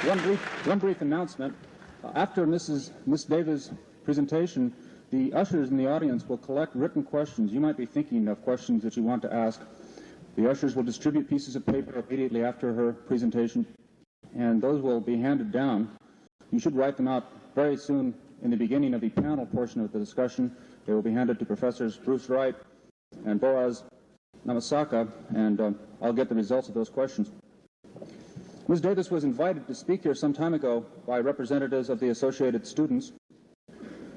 One brief announcement. After Miss Davis' presentation, the ushers in the audience will collect written questions. You might be thinking of questions that you want to ask. The ushers will distribute pieces of paper immediately after her presentation, and those will be handed down. You should write them out very soon in the beginning of the panel portion of the discussion. They will be handed to Professors Bruce Wright and Boaz Namasaka, and I'll get the results of those questions. Ms. Davis was invited to speak here some time ago by representatives of the Associated Students.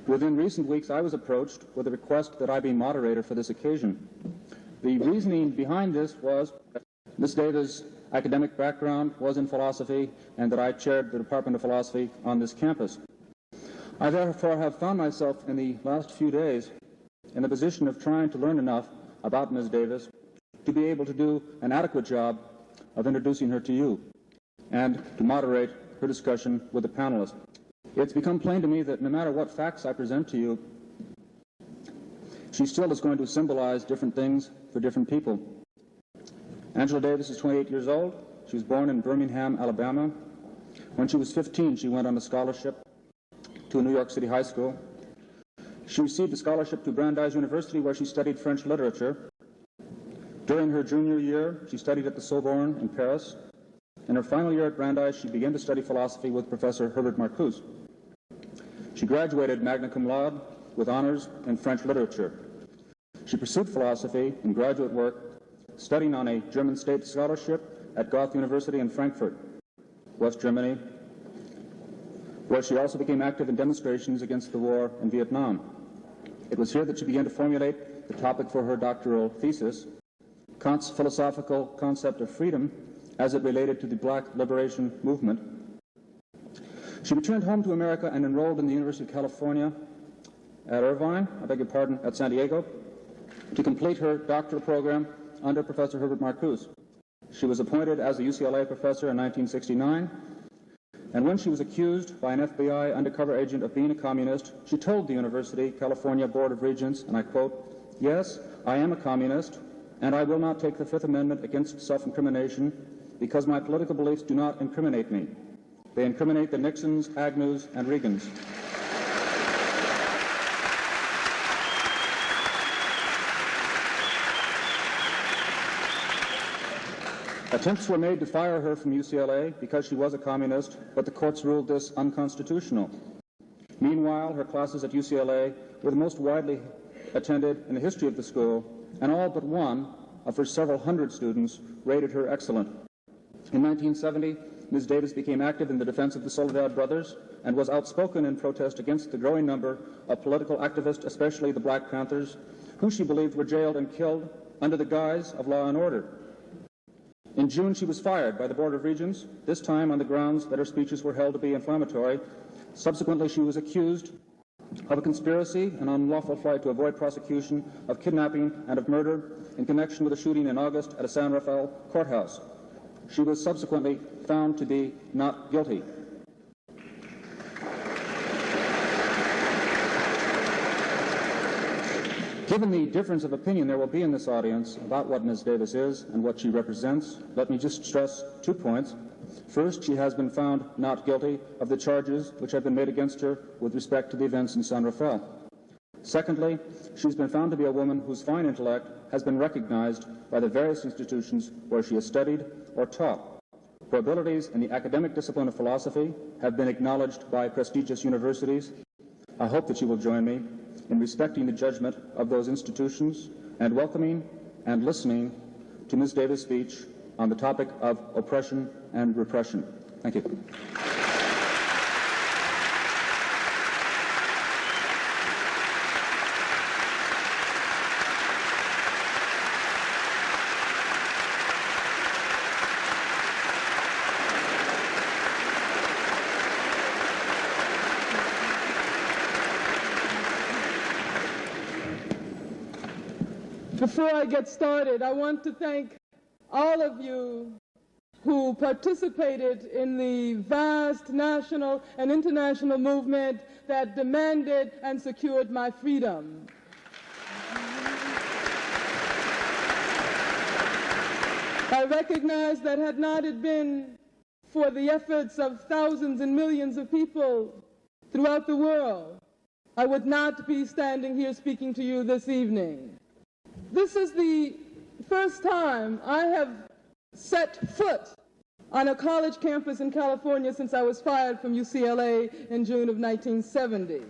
Within recent weeks, I was approached with a request that I be moderator for this occasion. The reasoning behind this was that Ms. Davis' academic background was in philosophy and that I chaired the Department of Philosophy on this campus. I therefore have found myself in the last few days in the position of trying to learn enough about Ms. Davis to be able to do an adequate job of introducing her to you and to moderate her discussion with the panelists. It's become plain to me that no matter what facts I present to you, she still is going to symbolize different things for different people. Angela Davis is 28 years old. She was born in Birmingham, Alabama. When she was 15, she went on a scholarship to a New York City high school. She received a scholarship to Brandeis University, where she studied French literature. During her junior year, she studied at the Sorbonne in Paris. In her final year at Brandeis, she began to study philosophy with Professor Herbert Marcuse. She graduated magna cum laude with honors in French literature. She pursued philosophy and graduate work, studying on a German state scholarship at Goethe University in Frankfurt, West Germany, where she also became active in demonstrations against the war in Vietnam. It was here that she began to formulate the topic for her doctoral thesis, Kant's philosophical concept of freedom as it related to the Black liberation movement. She returned home to America and enrolled in the University of California at at San Diego, to complete her doctoral program under Professor Herbert Marcuse. She was appointed as a UCLA professor in 1969, and when she was accused by an FBI undercover agent of being a communist, she told the University California Board of Regents, and I quote, "Yes, I am a communist, and I will not take the Fifth Amendment against self-incrimination because my political beliefs do not incriminate me. They incriminate the Nixons, Agnews, and Reagans." Attempts were made to fire her from UCLA because she was a communist, but the courts ruled this unconstitutional. Meanwhile, her classes at UCLA were the most widely attended in the history of the school, and all but one of her several hundred students rated her excellent. In 1970, Ms. Davis became active in the defense of the Soledad brothers and was outspoken in protest against the growing number of political activists, especially the Black Panthers, who she believed were jailed and killed under the guise of law and order. In June, she was fired by the Board of Regents, this time on the grounds that her speeches were held to be inflammatory. Subsequently, she was accused of a conspiracy and unlawful flight to avoid prosecution, of kidnapping, and of murder in connection with a shooting in August at a San Rafael courthouse. She was subsequently found to be not guilty. Given the difference of opinion there will be in this audience about what Ms. Davis is and what she represents, let me just stress 2 points. First, she has been found not guilty of the charges which have been made against her with respect to the events in San Rafael. Secondly, she's been found to be a woman whose fine intellect has been recognized by the various institutions where she has studied or taught. Her abilities in the academic discipline of philosophy have been acknowledged by prestigious universities. I hope that you will join me in respecting the judgment of those institutions and welcoming and listening to Ms. Davis' speech on the topic of oppression and repression. Thank you. Before I get started, I want to thank all of you who participated in the vast national and international movement that demanded and secured my freedom. I recognize that had not it been for the efforts of thousands and millions of people throughout the world, I would not be standing here speaking to you this evening. This is the first time I have set foot on a college campus in California since I was fired from UCLA in June of 1970.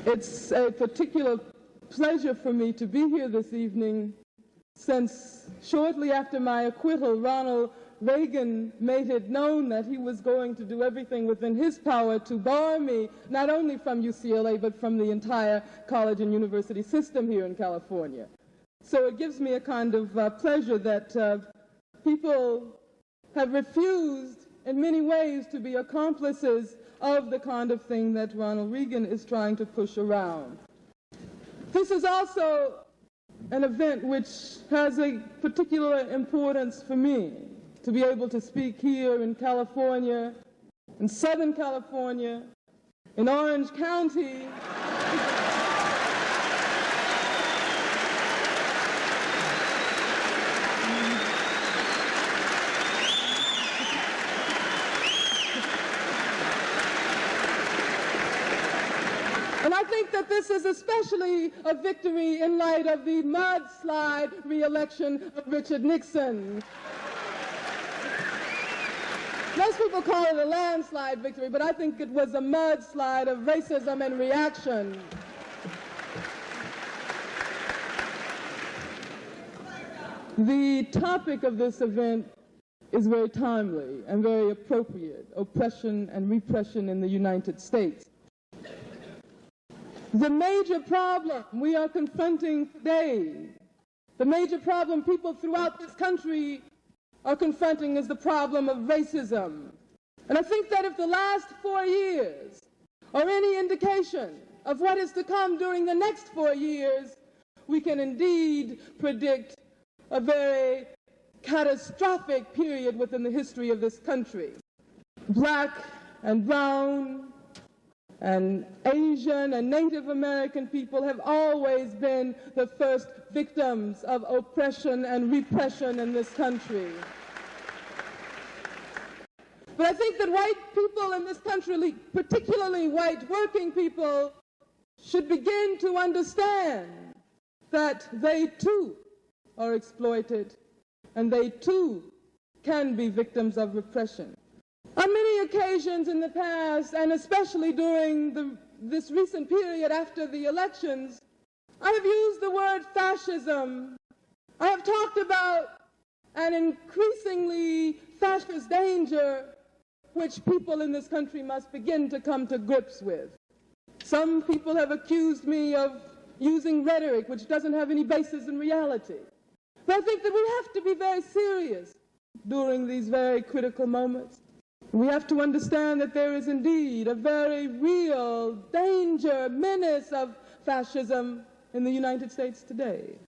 It's a particular pleasure for me to be here this evening, since shortly after my acquittal, Ronald Reagan made it known that he was going to do everything within his power to bar me, not only from UCLA, but from the entire college and university system here in California. So it gives me a kind of pleasure that people have refused in many ways to be accomplices of the kind of thing that Ronald Reagan is trying to push around. This is also an event which has a particular importance for me, to be able to speak here in California, in Southern California, in Orange County. And I think that this is especially a victory in light of the mudslide re-election of Richard Nixon. Most people call it a landslide victory, but I think it was a mudslide of racism and reaction. The topic of this event is very timely and very appropriate: oppression and repression in the United States. The major problem we are confronting today, the major problem people throughout this country are confronting, is the problem of racism. And I think that if the last 4 years are any indication of what is to come during the next 4 years, we can indeed predict a very catastrophic period within the history of this country. Black and brown and Asian and Native American people have always been the first victims of oppression and repression in this country. But I think that white people in this country, particularly white working people, should begin to understand that they too are exploited and they too can be victims of repression. On many occasions in the past, and especially during this recent period after the elections, I have used the word fascism. I have talked about an increasingly fascist danger which people in this country must begin to come to grips with. Some people have accused me of using rhetoric which doesn't have any basis in reality. But I think that we have to be very serious during these very critical moments. We have to understand that there is indeed a very real danger, menace of fascism in the United States today.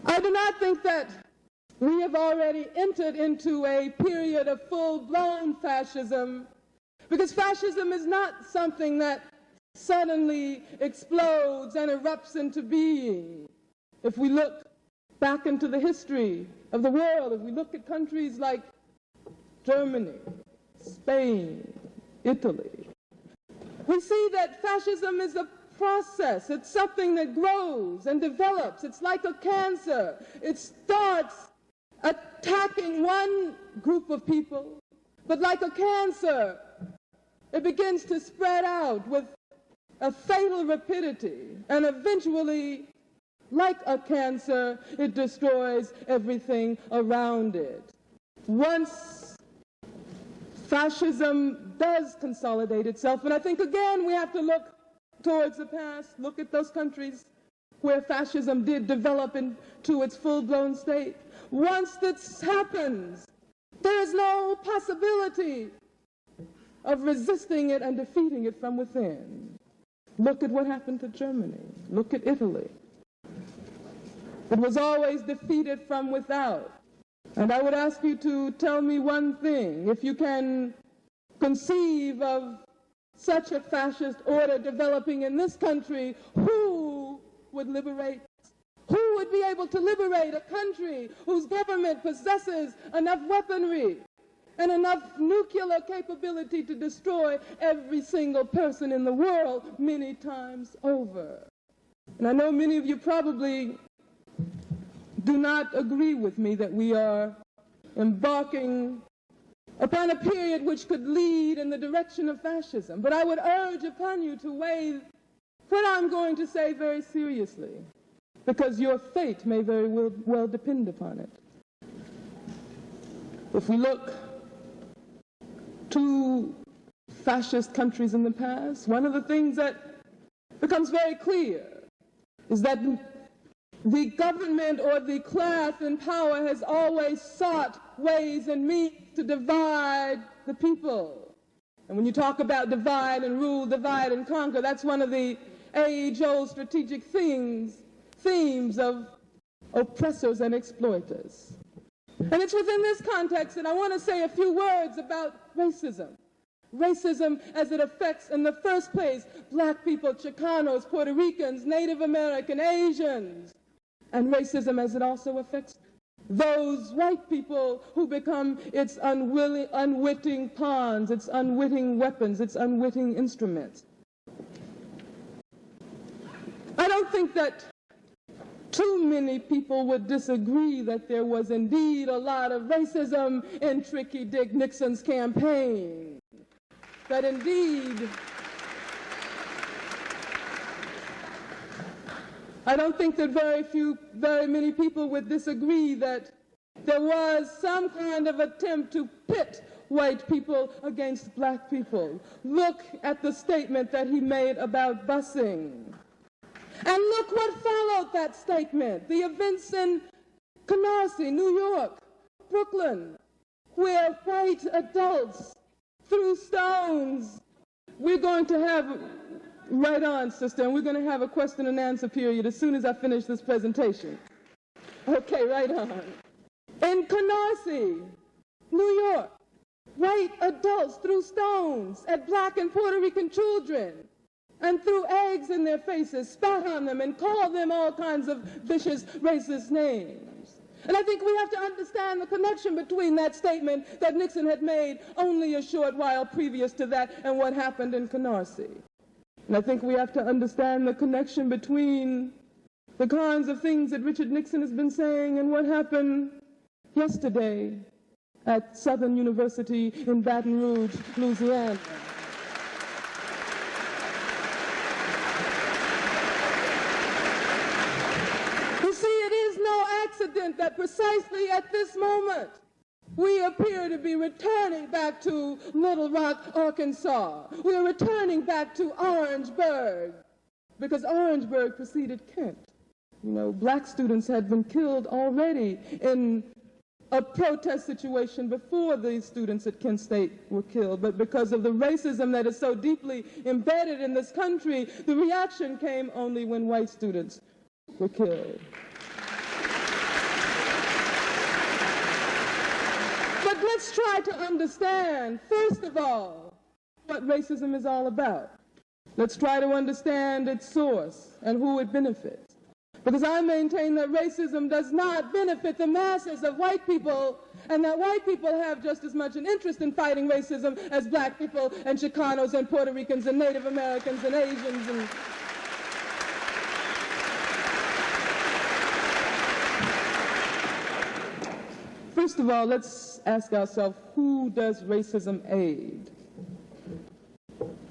I do not think that we have already entered into a period of full-blown fascism, because fascism is not something that suddenly explodes and erupts into being. If we look back into the history of the world, if we look at countries like Germany, Spain, Italy, we see that fascism is a process. It's something that grows and develops. It's like a cancer. It starts attacking one group of people, but like a cancer, it begins to spread out with a fatal rapidity, and eventually, like a cancer, it destroys everything around it. Once fascism does consolidate itself, and I think again we have to look towards the past, look at those countries where fascism did develop into its full-blown state. Once this happens, there is no possibility of resisting it and defeating it from within. Look at what happened to Germany. Look at Italy. It was always defeated from without. And I would ask you to tell me one thing. If you can conceive of such a fascist order developing in this country, who would liberate? Who would would be able to liberate a country whose government possesses enough weaponry and enough nuclear capability to destroy every single person in the world many times over. And I know many of you probably do not agree with me that we are embarking upon a period which could lead in the direction of fascism. But I would urge upon you to weigh what I'm going to say very seriously, because your fate may very well depend upon it. If we look to fascist countries in the past, one of the things that becomes very clear is that the government or the class in power has always sought ways and means to divide the people. And when you talk about divide and rule, divide and conquer, that's one of the age-old strategic themes of oppressors and exploiters. And it's within this context that I want to say a few words about racism. Racism as it affects, in the first place, black people, Chicanos, Puerto Ricans, Native American, Asians. And racism as it also affects those white people who become its unwitting pawns, its unwitting weapons, its unwitting instruments. I don't think that too many people would disagree that there was indeed a lot of racism in Tricky Dick Nixon's campaign. That indeed, I don't think that very many people would disagree that there was some kind of attempt to pit white people against black people. Look at the statement that he made about busing. And look what followed that statement. The events in Canarsie, New York, Brooklyn, where white adults threw stones. We're going to have, right on, sister, and we're going to have a question and answer period as soon as I finish this presentation. Okay, right on. In Canarsie, New York, white adults threw stones at black and Puerto Rican children and threw eggs in their faces, spat on them, and called them all kinds of vicious, racist names. And I think we have to understand the connection between that statement that Nixon had made only a short while previous to that and what happened in Canarsie. And I think we have to understand the connection between the kinds of things that Richard Nixon has been saying and what happened yesterday at Southern University in Baton Rouge, Louisiana. That precisely at this moment we appear to be returning back to Little Rock, Arkansas. We are returning back to Orangeburg, because Orangeburg preceded Kent. You know, black students had been killed already in a protest situation before the students at Kent State were killed. But because of the racism that is so deeply embedded in this country, the reaction came only when white students were killed. But let's try to understand, first of all, what racism is all about. Let's try to understand its source and who it benefits. Because I maintain that racism does not benefit the masses of white people, and that white people have just as much an interest in fighting racism as black people and Chicanos and Puerto Ricans and Native Americans and Asians and first of all, let's ask ourselves, who does racism aid?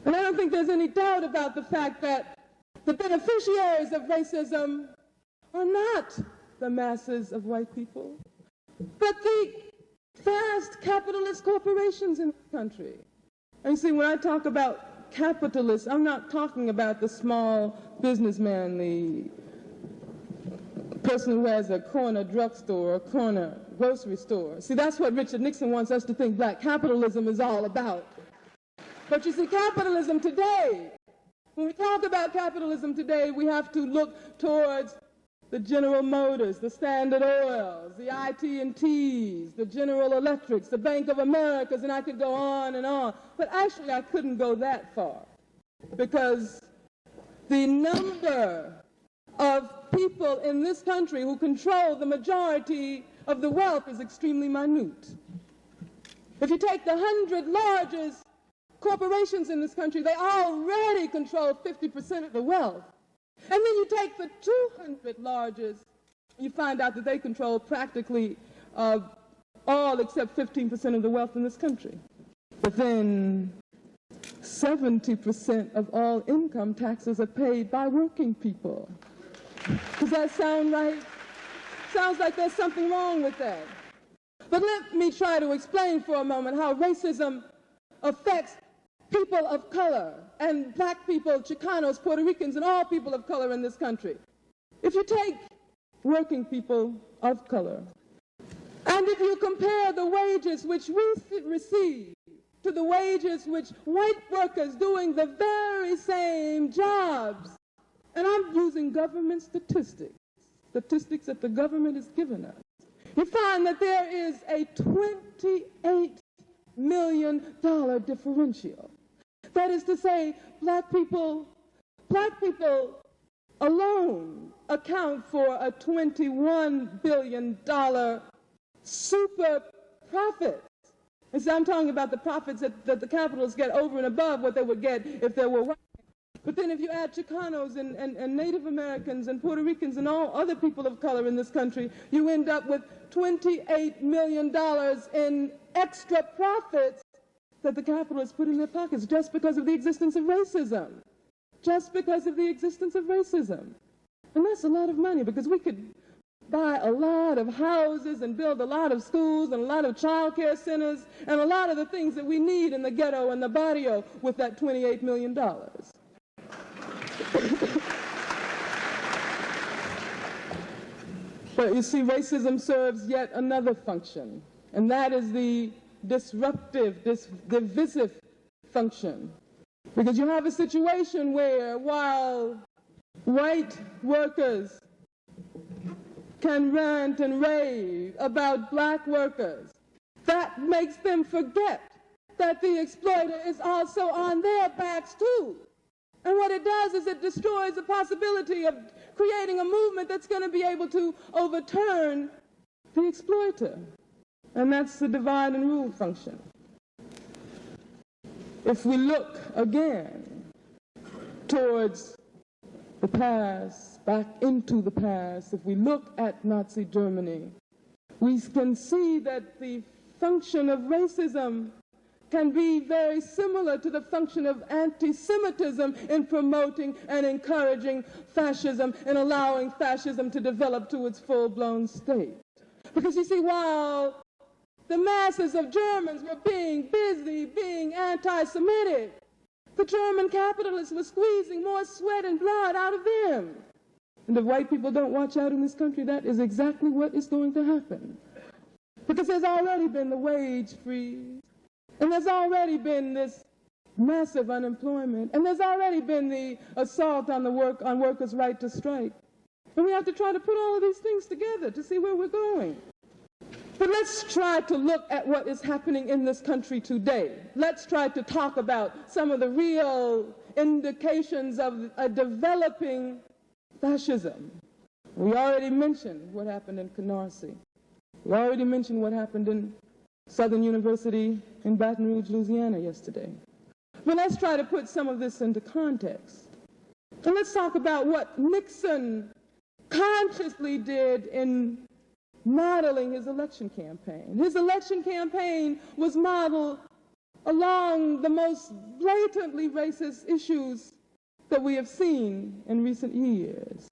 And I don't think there's any doubt about the fact that the beneficiaries of racism are not the masses of white people, but the vast capitalist corporations in the country. And you see, when I talk about capitalists, I'm not talking about the small businessman, the person who has a corner drugstore or a corner grocery store. See, that's what Richard Nixon wants us to think black capitalism is all about. But you see, capitalism today, when we talk about capitalism today, we have to look towards the General Motors, the Standard Oils, the IT&Ts, the General Electrics, the Bank of Americas, and I could go on and on. But actually, I couldn't go that far, because the number of people people in this country who control the majority of the wealth is extremely minute. If you take the 100 largest corporations in this country, they already control 50% of the wealth. And then you take the 200 largest, you find out that they control practically all except 15% of the wealth in this country. But then 70% of all income taxes are paid by working people. Does that sound right? Sounds like there's something wrong with that. But let me try to explain for a moment how racism affects people of color and black people, Chicanos, Puerto Ricans, and all people of color in this country. If you take working people of color, and if you compare the wages which we receive to the wages which white workers doing the very same jobs, and I'm using government statistics that the government has given us, you find that there is a $28 million differential. That is to say, black people alone account for a $21 billion super profit. And so I'm talking about the profits that the capitalists get over and above what they would get if there were white. But then if you add Chicanos and Native Americans and Puerto Ricans and all other people of color in this country, you end up with $28 million in extra profits that the capitalists put in their pockets just because of the existence of racism. Just because of the existence of racism. And that's a lot of money, because we could buy a lot of houses and build a lot of schools and a lot of child care centers and a lot of the things that we need in the ghetto and the barrio with that $28 million. But you see, racism serves yet another function, and that is the disruptive, divisive function. Because you have a situation where, while white workers can rant and rave about black workers, that makes them forget that the exploiter is also on their backs too. And what it does is it destroys the possibility of creating a movement that's going to be able to overturn the exploiter. And that's the divide and rule function. If we look again towards the past, back into the past, if we look at Nazi Germany, we can see that the function of racism can be very similar to the function of anti-Semitism in promoting and encouraging fascism and allowing fascism to develop to its full-blown state. Because you see, while the masses of Germans were being busy, being anti-Semitic, the German capitalists were squeezing more sweat and blood out of them. And if white people don't watch out in this country, that is exactly what is going to happen. Because there's already been the wage freeze, and there's already been this massive unemployment, and there's already been the assault on workers' right to strike. And we have to try to put all of these things together to see where we're going. But let's try to look at what is happening in this country today. Let's try to talk about some of the real indications of a developing fascism. We already mentioned what happened in Canarsie. We already mentioned what happened in Southern University in Baton Rouge, Louisiana yesterday. But let's try to put some of this into context. And let's talk about what Nixon consciously did in modeling his election campaign. His election campaign was modeled along the most blatantly racist issues that we have seen in recent years.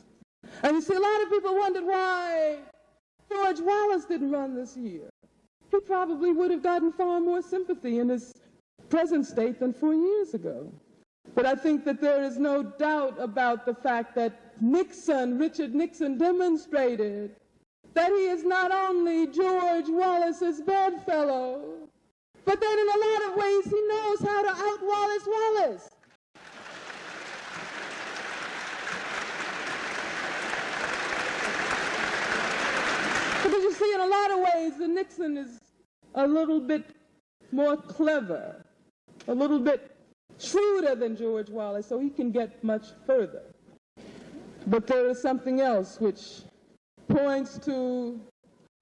And you see, a lot of people wondered why George Wallace didn't run this year. He probably would have gotten far more sympathy in his present state than 4 years ago. But I think that there is no doubt about the fact that Richard Nixon demonstrated that he is not only George Wallace's bedfellow, but that in a lot of ways he knows how to out-Wallace Wallace. Because you see, in a lot of ways, the Nixon is a little bit more clever, a little bit shrewder than George Wallace, so he can get much further. But there is something else which points to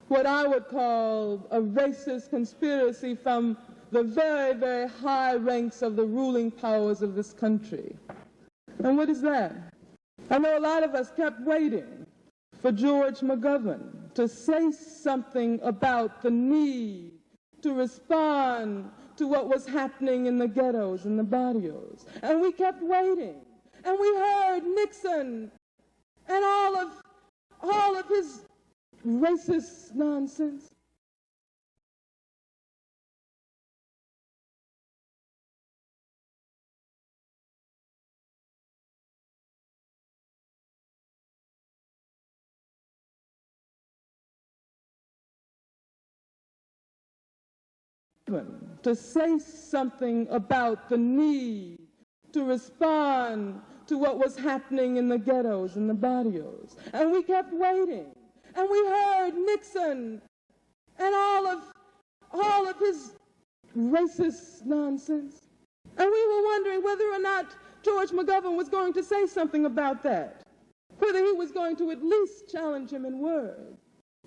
what I would call a racist conspiracy from the very, very high ranks of the ruling powers of this country. And what is that? I know a lot of us kept waiting for George McGovern to say something about the need to respond to what was happening in the ghettos and the barrios. And we kept waiting. And we heard Nixon and all of his racist nonsense. To say something about the need to respond to what was happening in the ghettos and the barrios. And we kept waiting. And we heard Nixon and all of his racist nonsense. And we were wondering whether or not George McGovern was going to say something about that, whether he was going to at least challenge him in words.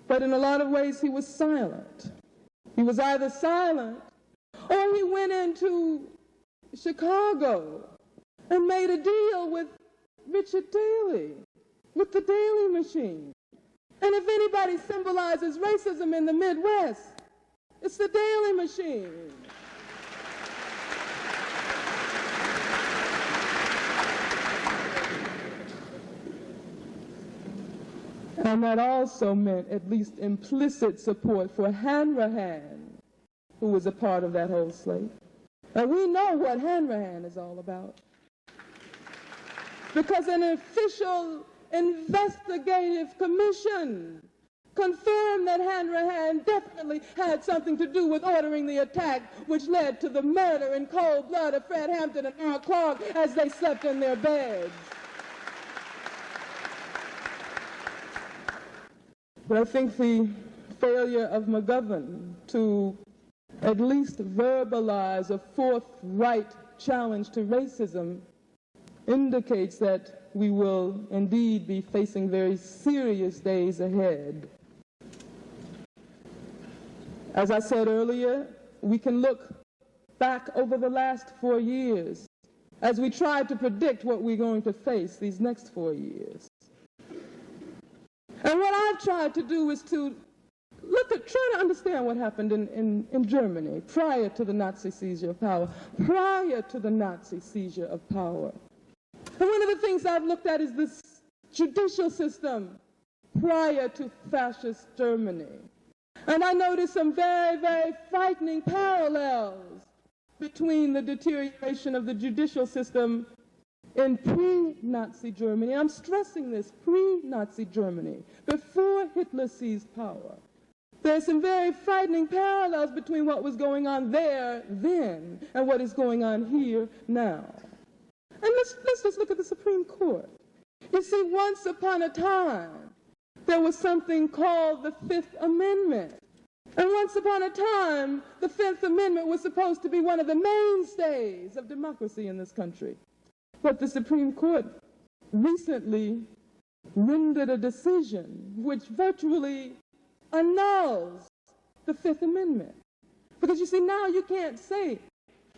But in a lot of ways, he was silent. He was either silent or he went into Chicago and made a deal with Richard Daley, with the Daley Machine. And if anybody symbolizes racism in the Midwest, it's the Daley Machine. And that also meant at least implicit support for Hanrahan, who was a part of that whole slate. And we know what Hanrahan is all about, because an official investigative commission confirmed that Hanrahan definitely had something to do with ordering the attack which led to the murder in cold blood of Fred Hampton and Earl Clark as they slept in their beds. But I think the failure of McGovern to at least verbalize a forthright challenge to racism indicates that we will indeed be facing very serious days ahead. As I said earlier, we can look back over the last 4 years as we try to predict what we're going to face these next 4 years. And what I've tried to do is to try to understand what happened in Germany prior to the Nazi seizure of power, prior to the Nazi seizure of power. And one of the things I've looked at is this judicial system prior to fascist Germany. And I noticed some very, very frightening parallels between the deterioration of the judicial system in pre-Nazi Germany. I'm stressing this, pre-Nazi Germany, before Hitler seized power. There's some very frightening parallels between what was going on there then and what is going on here now. And let's just look at the Supreme Court. You see, once upon a time, there was something called the Fifth Amendment. And once upon a time, the Fifth Amendment was supposed to be one of the mainstays of democracy in this country. But the Supreme Court recently rendered a decision which virtually annuls the Fifth Amendment. Because you see, now you can't say,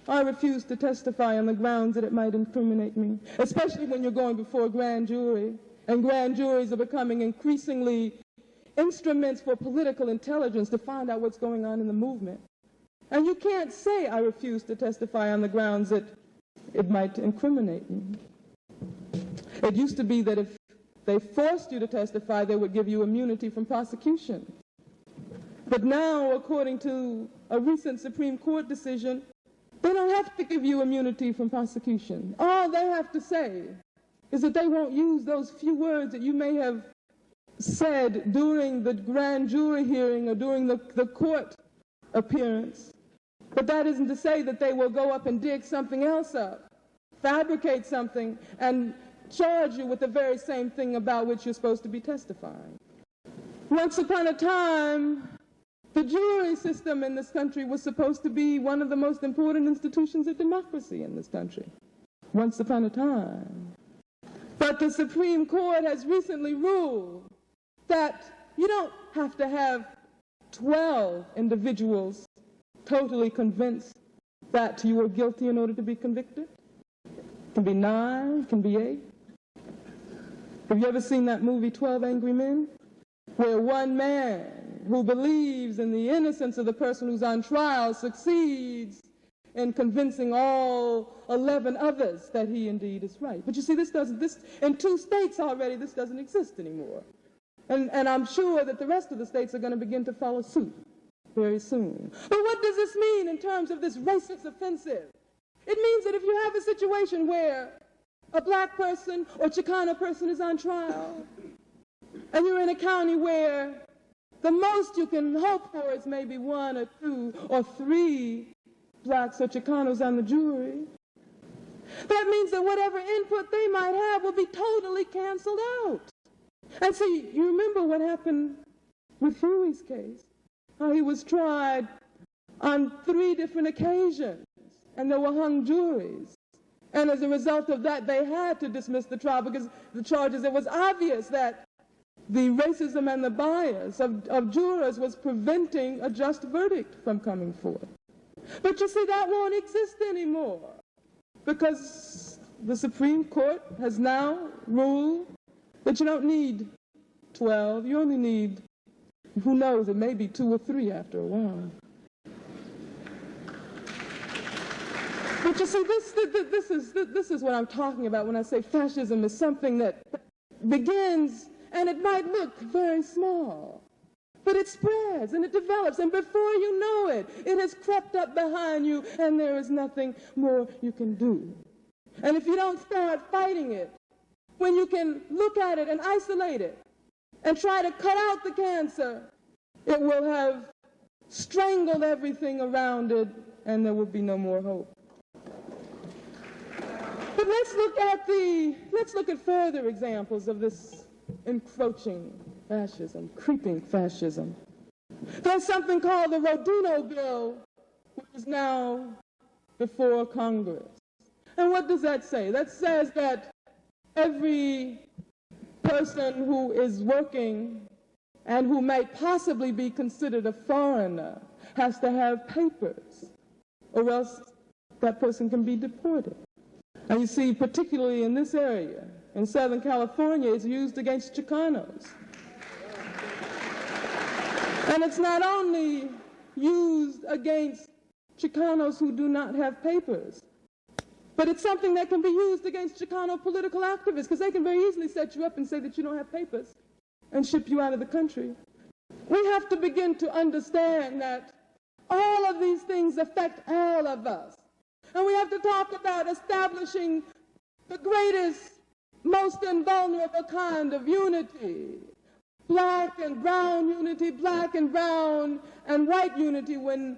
I refuse to testify on the grounds that it might incriminate me, especially when you're going before a grand jury, and grand juries are becoming increasingly instruments for political intelligence to find out what's going on in the movement. And you can't say, I refuse to testify on the grounds that it might incriminate me. It used to be that if they forced you to testify, they would give you immunity from prosecution. But now, according to a recent Supreme Court decision, they don't have to give you immunity from prosecution. All they have to say is that they won't use those few words that you may have said during the grand jury hearing or during the court appearance. But that isn't to say that they will go up and dig something else up, fabricate something, and charge you with the very same thing about which you're supposed to be testifying. Once upon a time, the jury system in this country was supposed to be one of the most important institutions of democracy in this country. Once upon a time. But the Supreme Court has recently ruled that you don't have to have 12 individuals totally convinced that you are guilty in order to be convicted. It can be 9, it can be 8. Have you ever seen that movie, 12 Angry Men? Where one man who believes in the innocence of the person who's on trial succeeds in convincing all 11 others that he indeed is right. But you see, this in 2 states already, this doesn't exist anymore. And I'm sure that the rest of the states are going to begin to follow suit very soon. But what does this mean in terms of this racist offensive? It means that if you have a situation where a black person or Chicano person is on trial, and you're in a county where the most you can hope for is maybe 1 or 2 or 3 blacks or Chicanos on the jury, that means that whatever input they might have will be totally canceled out. And so you remember what happened with Huey's case, how he was tried on 3 different occasions, and there were hung juries. And as a result of that, they had to dismiss the trial because the charges, it was obvious that the racism and the bias of jurors was preventing a just verdict from coming forth. But you see, that won't exist anymore because the Supreme Court has now ruled that you don't need 12, you only need, who knows, it may be 2 or 3 after a while. But you see, this is what I'm talking about when I say fascism is something that begins, and it might look very small, but it spreads and it develops, and before you know it, it has crept up behind you, and there is nothing more you can do. And if you don't start fighting it, when you can look at it and isolate it and try to cut out the cancer, it will have strangled everything around it, and there will be no more hope. But let's look at further examples of this encroaching fascism, creeping fascism. There's something called the Rodino Bill, which is now before Congress. And what does that say? That says that every person who is working and who might possibly be considered a foreigner has to have papers, or else that person can be deported. And you see, particularly in this area, in Southern California, it's used against Chicanos. And it's not only used against Chicanos who do not have papers, but it's something that can be used against Chicano political activists, because they can very easily set you up and say that you don't have papers and ship you out of the country. We have to begin to understand that all of these things affect all of us. And we have to talk about establishing the greatest, most invulnerable kind of unity. Black and brown unity, black and brown and white unity, when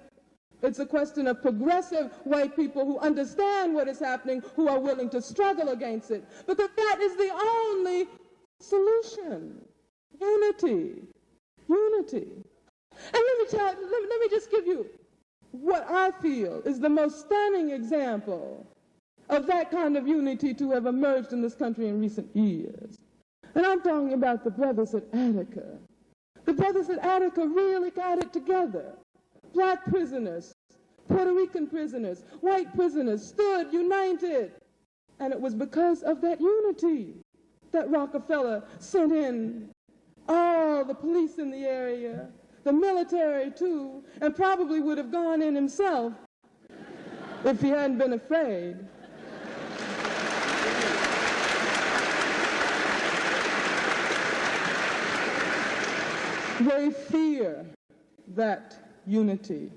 it's a question of progressive white people who understand what is happening, who are willing to struggle against it. Because that is the only solution. Unity. Unity. And let me just give you what I feel is the most stunning example of that kind of unity to have emerged in this country in recent years. And I'm talking about the brothers at Attica. The brothers at Attica really got it together. Black prisoners, Puerto Rican prisoners, white prisoners stood united. And it was because of that unity that Rockefeller sent in all the police in the area, the military too, and probably would have gone in himself if he hadn't been afraid. They fear that unity.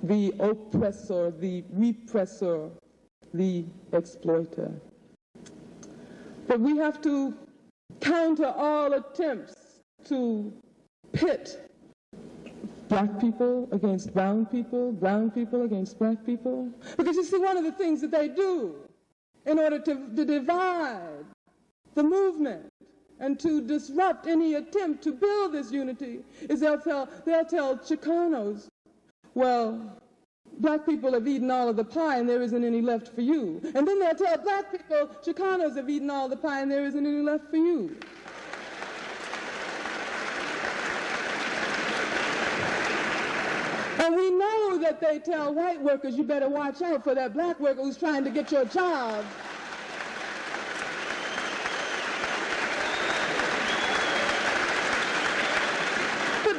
The oppressor, the repressor, the exploiter. But we have to counter all attempts to pit black people against brown people against black people. Because you see, one of the things that they do in order to divide the movement and to disrupt any attempt to build this unity is they'll tell Chicanos, well, black people have eaten all of the pie and there isn't any left for you. And then they'll tell black people, Chicanos have eaten all the pie and there isn't any left for you. And we know that they tell white workers, you better watch out for that black worker who's trying to get your job. But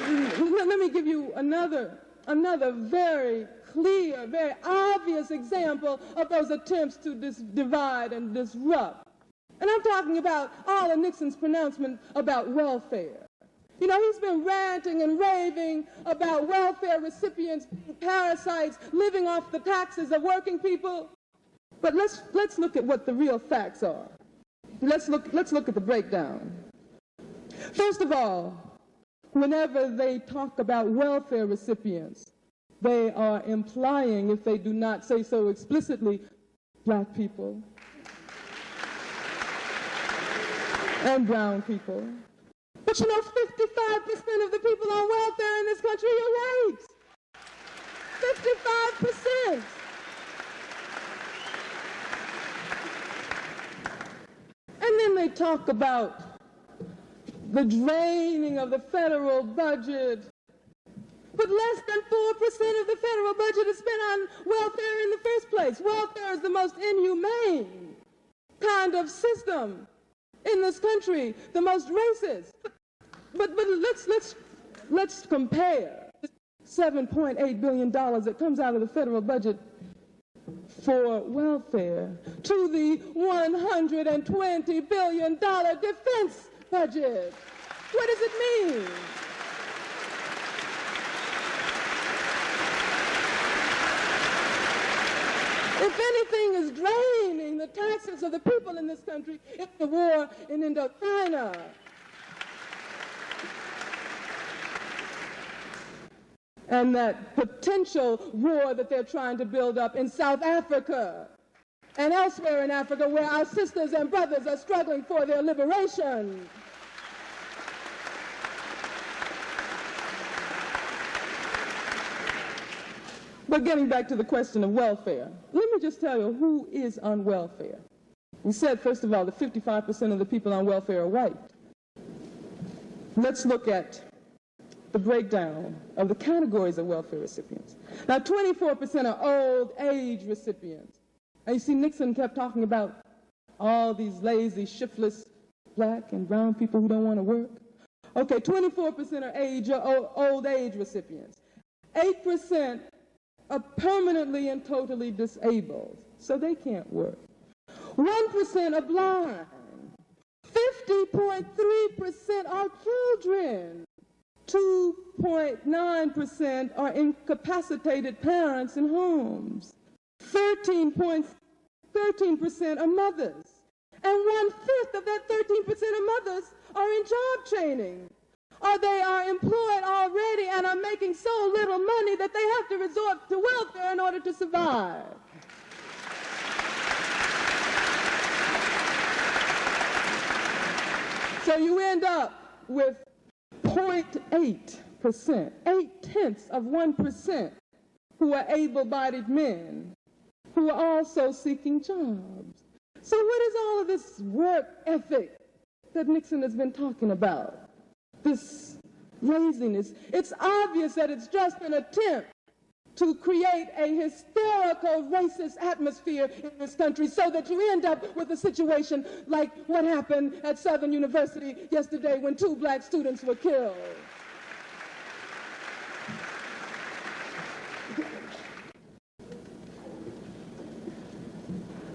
let me give you another very clear, very obvious example of those attempts to divide and disrupt. And I'm talking about all of Nixon's pronouncement about welfare. You know, he's been ranting and raving about welfare recipients, parasites, living off the taxes of working people. But let's look at what the real facts are. Let's look at the breakdown. First of all, whenever they talk about welfare recipients, they are implying, if they do not say so explicitly, black people and brown people. But you know, 55% of the people on welfare in this country are white. 55%. And then they talk about the draining of the federal budget. But less than 4% of the federal budget is spent on welfare in the first place. Welfare is the most inhumane kind of system in this country, the most racist. But let's compare $7.8 billion that comes out of the federal budget for welfare to the $120 billion defense budget. What does it mean? If anything is draining the taxes of the people in this country, it's the war in Indochina. And that potential war that they're trying to build up in South Africa and elsewhere in Africa, where our sisters and brothers are struggling for their liberation. But getting back to the question of welfare, let me just tell you who is on welfare. We said, first of all, that 55% of the people on welfare are white. Let's look at the breakdown of the categories of welfare recipients. Now, 24% are old age recipients. And you see, Nixon kept talking about all these lazy, shiftless black and brown people who don't want to work. Okay, 24% are old age recipients. 8% are permanently and totally disabled, so they can't work. 1% are blind. 50.3% are children. 2.9% are incapacitated parents in homes. 13% are mothers. And 1/5 of that 13% of mothers are in job training. Or they are employed already and are making so little money that they have to resort to welfare in order to survive. So you end up with 0.8%, 0.8%, who are able-bodied men who are also seeking jobs. So what is all of this work ethic that Nixon has been talking about? This laziness. It's obvious that it's just an attempt to create a hysterical racist atmosphere in this country so that you end up with a situation like what happened at Southern University yesterday when 2 black students were killed.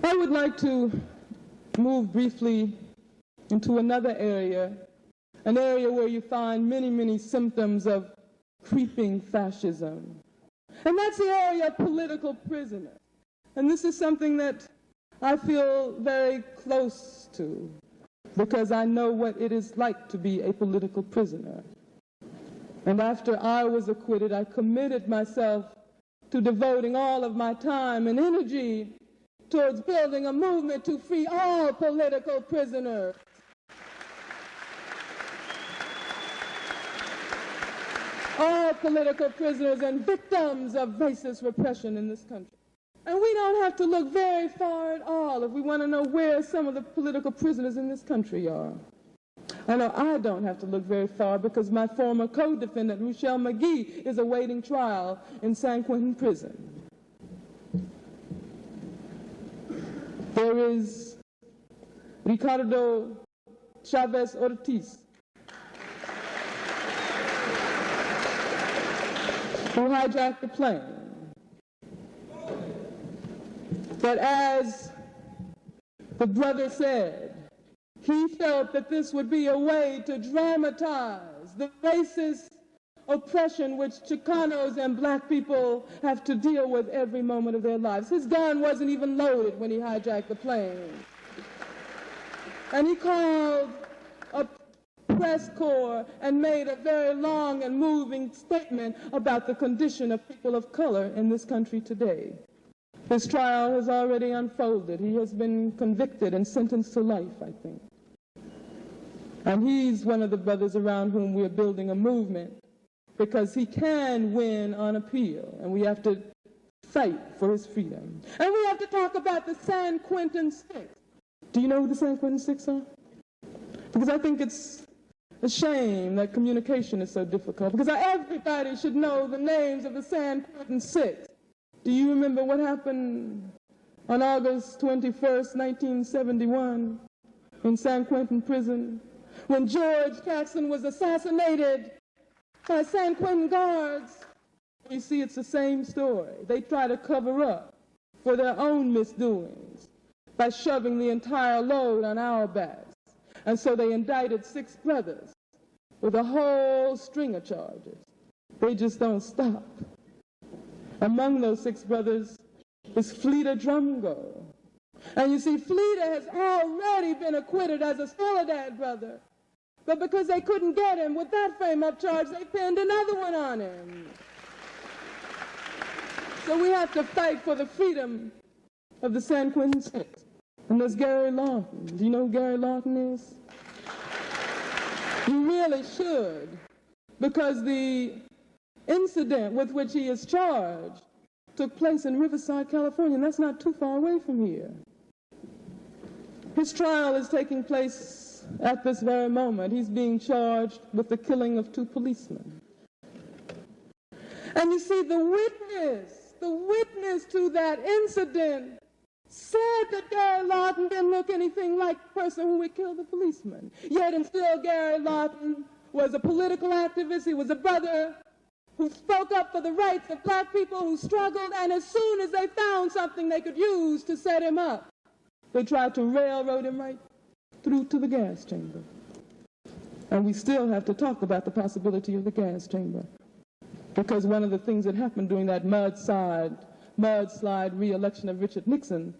I would like to move briefly into another area, an area where you find many, many symptoms of creeping fascism. And that's the area of political prisoners. And this is something that I feel very close to because I know what it is like to be a political prisoner. And after I was acquitted, I committed myself to devoting all of my time and energy towards building a movement to free all political prisoners. All political prisoners and victims of racist repression in this country. And we don't have to look very far at all if we want to know where some of the political prisoners in this country are. I know I don't have to look very far because my former co-defendant, Rochelle McGee, is awaiting trial in San Quentin prison. There is Ricardo Chavez Ortiz, who hijacked the plane. But as the brother said, he felt that this would be a way to dramatize the racist oppression which Chicanos and black people have to deal with every moment of their lives. His gun wasn't even loaded when he hijacked the plane. And he called a press corps and made a very long and moving statement about the condition of people of color in this country today. His trial has already unfolded. He has been convicted and sentenced to life, I think. And he's one of the brothers around whom we're building a movement because he can win on appeal, and we have to fight for his freedom. And we have to talk about the San Quentin Six. Do you know who the San Quentin Six are? Because I think it's a shame that communication is so difficult, because everybody should know the names of the San Quentin Six. Do you remember what happened on August 21st, 1971 in San Quentin prison when George Jackson was assassinated by San Quentin guards? You see, it's the same story. They try to cover up for their own misdoings by shoving the entire load on our backs. And so they indicted 6 brothers with a whole string of charges. They just don't stop. Among those 6 brothers is Fleeta Drumgo. And you see, Fleeta has already been acquitted as a Soledad brother. But because they couldn't get him with that frame-up charge, they pinned another one on him. So we have to fight for the freedom of the San Quentin Six. And there's Gary Lawton. Do you know who Gary Lawton is? You really should, because the incident with which he is charged took place in Riverside, California, and that's not too far away from here. His trial is taking place at this very moment. He's being charged with the killing of 2 policemen. And you see, the witness to that incident said that Gary Lawton didn't look anything like the person who would kill the policeman. Yet and still, Gary Lawton was a political activist. He was a brother who spoke up for the rights of black people, who struggled, and as soon as they found something they could use to set him up, they tried to railroad him right through to the gas chamber. And we still have to talk about the possibility of the gas chamber, because one of the things that happened during that mudslide re-election of Richard Nixon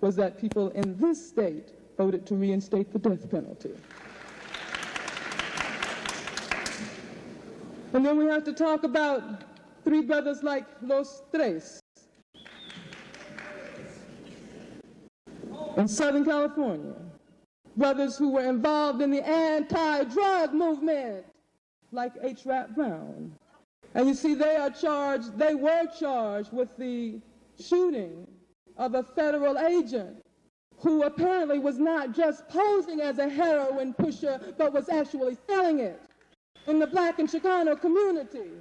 was that people in this state voted to reinstate the death penalty. And then we have to talk about 3 brothers like Los Tres in Southern California, brothers who were involved in the anti-drug movement, like H. Rap Brown. And you see, they were charged with the shooting of a federal agent who apparently was not just posing as a heroin pusher, but was actually selling it in the black and Chicano community.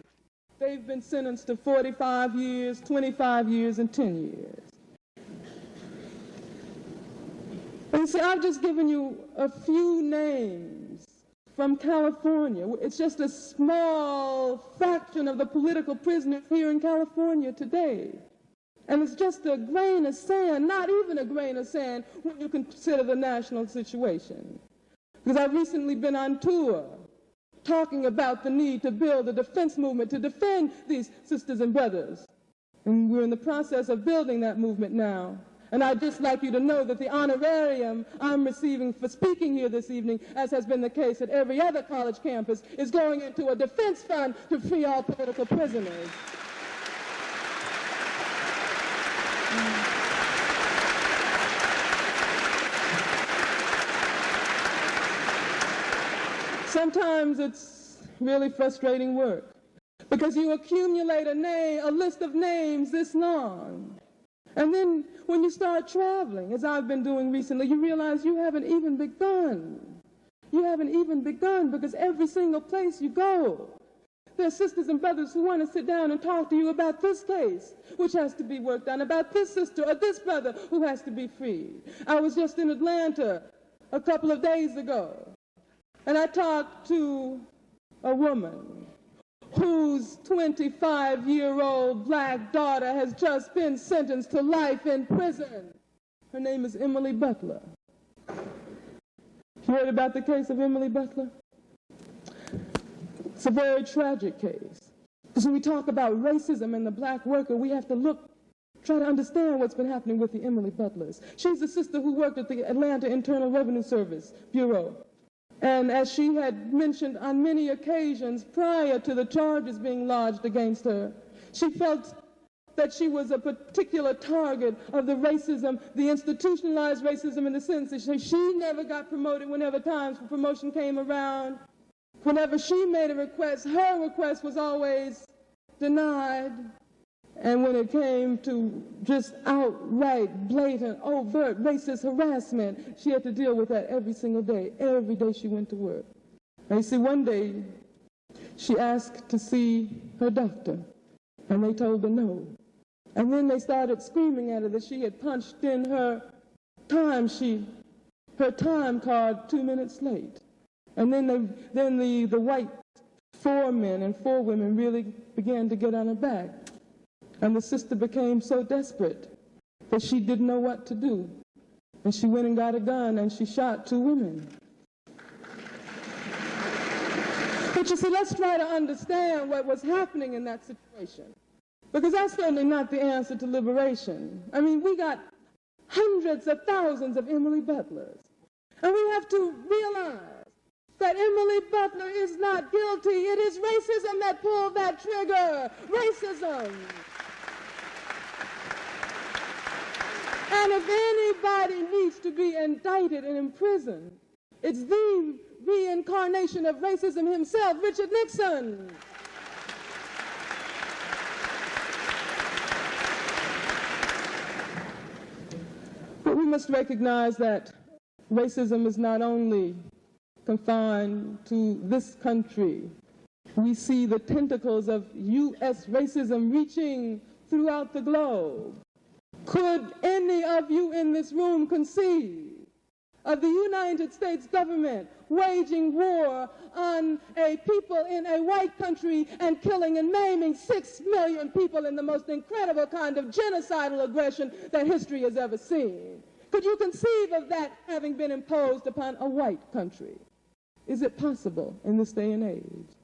They've been sentenced to 45 years, 25 years, and 10 years. And you see, I've just given you a few names from California. It's just a small fraction of the political prisoners here in California today. And it's just a grain of sand, not even a grain of sand when you consider the national situation. Because I've recently been on tour talking about the need to build a defense movement to defend these sisters and brothers. And we're in the process of building that movement now. And I'd just like you to know that the honorarium I'm receiving for speaking here this evening, as has been the case at every other college campus, is going into a defense fund to free all political prisoners. Sometimes it's really frustrating work. because you accumulate a list of names this long. And then when you start traveling, as I've been doing recently, you realize you haven't even begun. You haven't even begun, because every single place you go, there are sisters and brothers who want to sit down and talk to you about this case, which has to be worked on, about this sister or this brother who has to be freed. I was just in Atlanta a couple of days ago, and I talked to a woman whose 25-year-old black daughter has just been sentenced to life in prison. Her name is Emily Butler. You heard about the case of Emily Butler? It's a very tragic case. Because when we talk about racism and the black worker, we have to try to understand what's been happening with the Emily Butlers. She's a sister who worked at the Atlanta Internal Revenue Service Bureau. And as she had mentioned on many occasions prior to the charges being lodged against her, she felt that she was a particular target of the racism, the institutionalized racism, in the sense that she never got promoted whenever times for promotion came around. Whenever she made a request, her request was always denied. And when it came to just outright, blatant, overt racist harassment, she had to deal with that every single day, every day she went to work. And you see, one day she asked to see her doctor, and they told her no. And then they started screaming at her that she had punched in her time card 2 minutes late. And then the white 4 men and 4 women really began to get on her back. And the sister became so desperate that she didn't know what to do. And she went and got a gun and she shot 2 women. But you see, let's try to understand what was happening in that situation. Because that's certainly not the answer to liberation. I mean, we got hundreds of thousands of Emily Butlers. And we have to realize that Emily Butler is not guilty. It is racism that pulled that trigger. Racism. And if anybody needs to be indicted and imprisoned, it's the reincarnation of racism himself, Richard Nixon. But we must recognize that racism is not only confined to this country. We see the tentacles of U.S. racism reaching throughout the globe. Could any of you in this room conceive of the United States government waging war on a people in a white country and killing and maiming 6 million people in the most incredible kind of genocidal aggression that history has ever seen? Could you conceive of that having been imposed upon a white country? Is it possible in this day and age?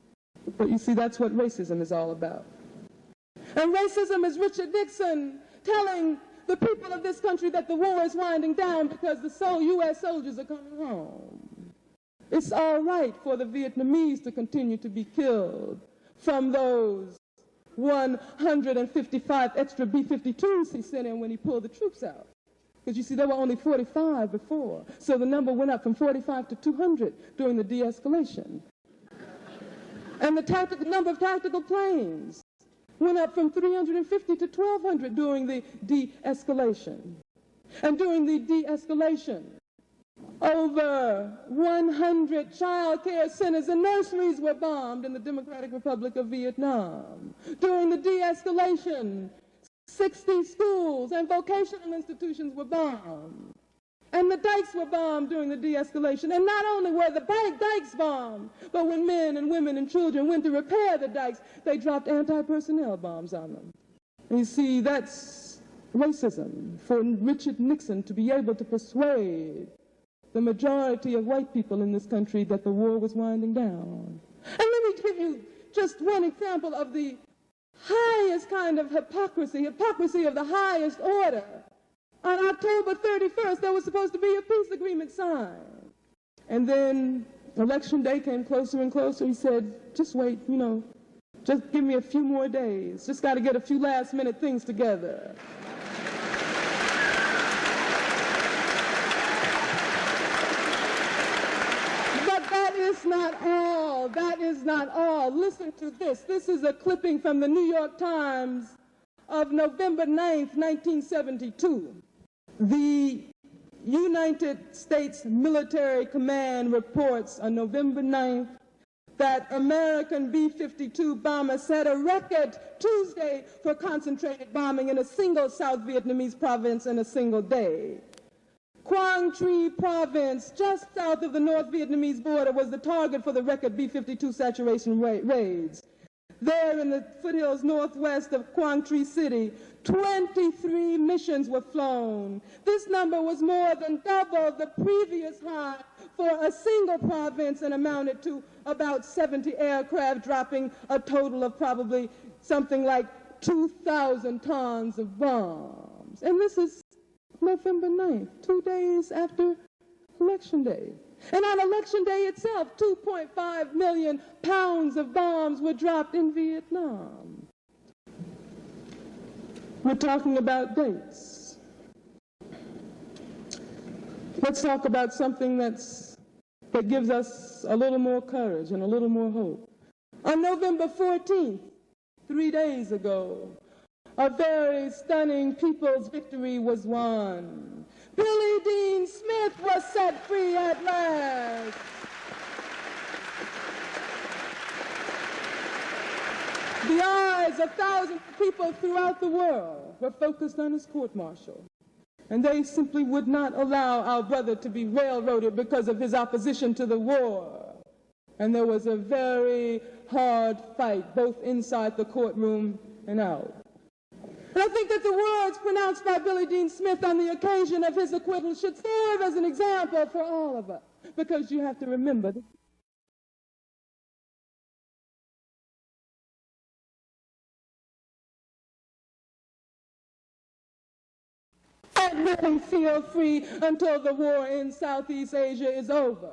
But you see, that's what racism is all about. And racism is Richard Nixon telling the people of this country that the war is winding down because the U.S. soldiers are coming home. It's all right for the Vietnamese to continue to be killed from those 155 extra B-52s he sent in when he pulled the troops out. Because you see, there were only 45 before. So the number went up from 45 to 200 during the de-escalation. And the number of tactical planes went up from 350 to 1,200 during the de-escalation. And during the de-escalation, over 100 child care centers and nurseries were bombed in the Democratic Republic of Vietnam. During the de-escalation, 60 schools and vocational institutions were bombed. And the dikes were bombed during the de-escalation. And not only were the dikes bombed, but when men and women and children went to repair the dikes, they dropped anti-personnel bombs on them. And you see, that's racism for Richard Nixon to be able to persuade the majority of white people in this country that the war was winding down. And let me give you just one example of the highest kind of hypocrisy of the highest order. On October 31st, there was supposed to be a peace agreement signed. And then election day came closer and closer. He said, just wait, just give me a few more days. Just got to get a few last-minute things together. But that is not all. That is not all. Listen to this. This is a clipping from the New York Times of November 9th, 1972. The United States Military Command reports on November 9th that American B-52 bombers set a record Tuesday for concentrated bombing in a single South Vietnamese province in a single day. Quang Tri province, just south of the North Vietnamese border, was the target for the record B-52 saturation raids. There in the foothills northwest of Quang Tri City, 23 missions were flown. This number was more than double the previous high for a single province and amounted to about 70 aircraft, dropping a total of probably something like 2,000 tons of bombs. And this is November 9th, 2 days after Election Day. And on Election Day itself, 2.5 million pounds of bombs were dropped in Vietnam. We're talking about dates. Let's talk about something that gives us a little more courage and a little more hope. On November 14th, 3 days ago, a very stunning people's victory was won. Billy Dean Smith was set free at last. The eyes of thousands of people throughout the world were focused on his court-martial. And they simply would not allow our brother to be railroaded because of his opposition to the war. And there was a very hard fight, both inside the courtroom and out. And I think that the words pronounced by Billy Dean Smith on the occasion of his acquittal should serve as an example for all of us, because you have to remember that and really feel free until the war in Southeast Asia is over.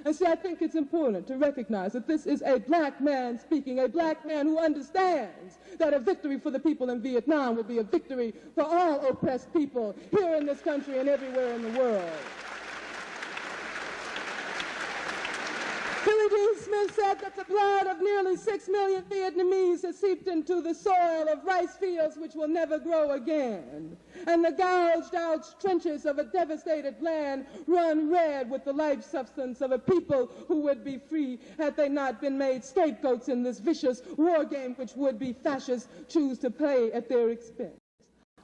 And so I think it's important to recognize that this is a black man speaking, a black man who understands that a victory for the people in Vietnam will be a victory for all oppressed people here in this country and everywhere in the world. Billy Dean Smith said that the blood of nearly 6 million Vietnamese has seeped into the soil of rice fields which will never grow again. And the gouged out trenches of a devastated land run red with the life substance of a people who would be free had they not been made scapegoats in this vicious war game which would-be fascists choose to play at their expense.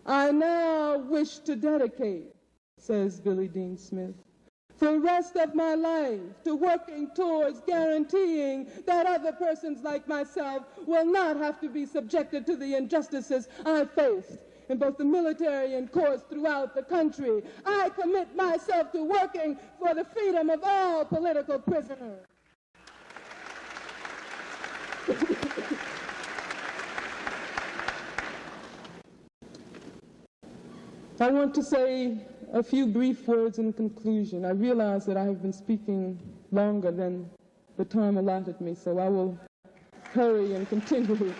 I now wish to dedicate, says Billy Dean Smith, the rest of my life to working towards guaranteeing that other persons like myself will not have to be subjected to the injustices I faced in both the military and courts throughout the country. I commit myself to working for the freedom of all political prisoners. I want to say a few brief words in conclusion. I realize that I have been speaking longer than the time allotted me, so I will hurry and continue.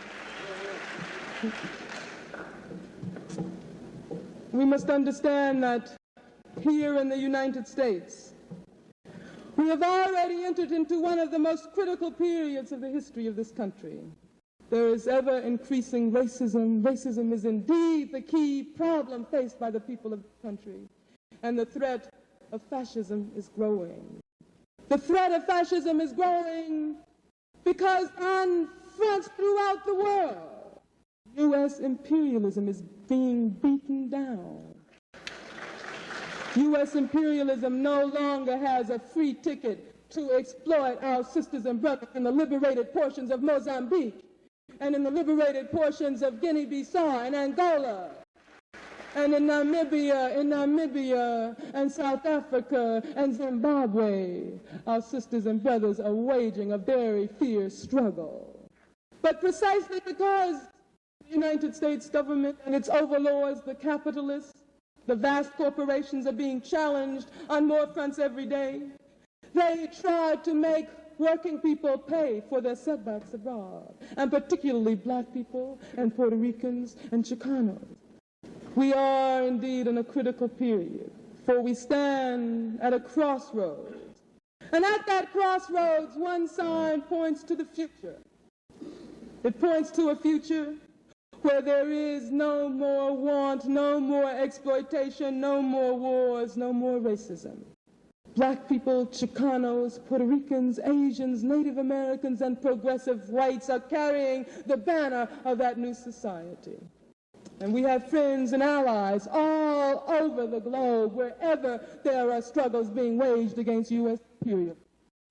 We must understand that here in the United States, we have already entered into one of the most critical periods of the history of this country. There is ever-increasing racism. Racism is indeed the key problem faced by the people of the country. And the threat of fascism is growing. The threat of fascism is growing because on fronts throughout the world, U.S. imperialism is being beaten down. U.S. imperialism no longer has a free ticket to exploit our sisters and brothers in the liberated portions of Mozambique and in the liberated portions of Guinea-Bissau and Angola, and in Namibia and South Africa and Zimbabwe. Our sisters and brothers are waging a very fierce struggle. But precisely because the United States government and its overlords, the capitalists, the vast corporations, are being challenged on more fronts every day, they try to make working people pay for their setbacks abroad, and particularly black people and Puerto Ricans and Chicanos. We are indeed in a critical period, for we stand at a crossroads. And at that crossroads, one sign points to the future. It points to a future where there is no more want, no more exploitation, no more wars, no more racism. Black people, Chicanos, Puerto Ricans, Asians, Native Americans, and progressive whites are carrying the banner of that new society. And we have friends and allies all over the globe, wherever there are struggles being waged against U.S. imperialism.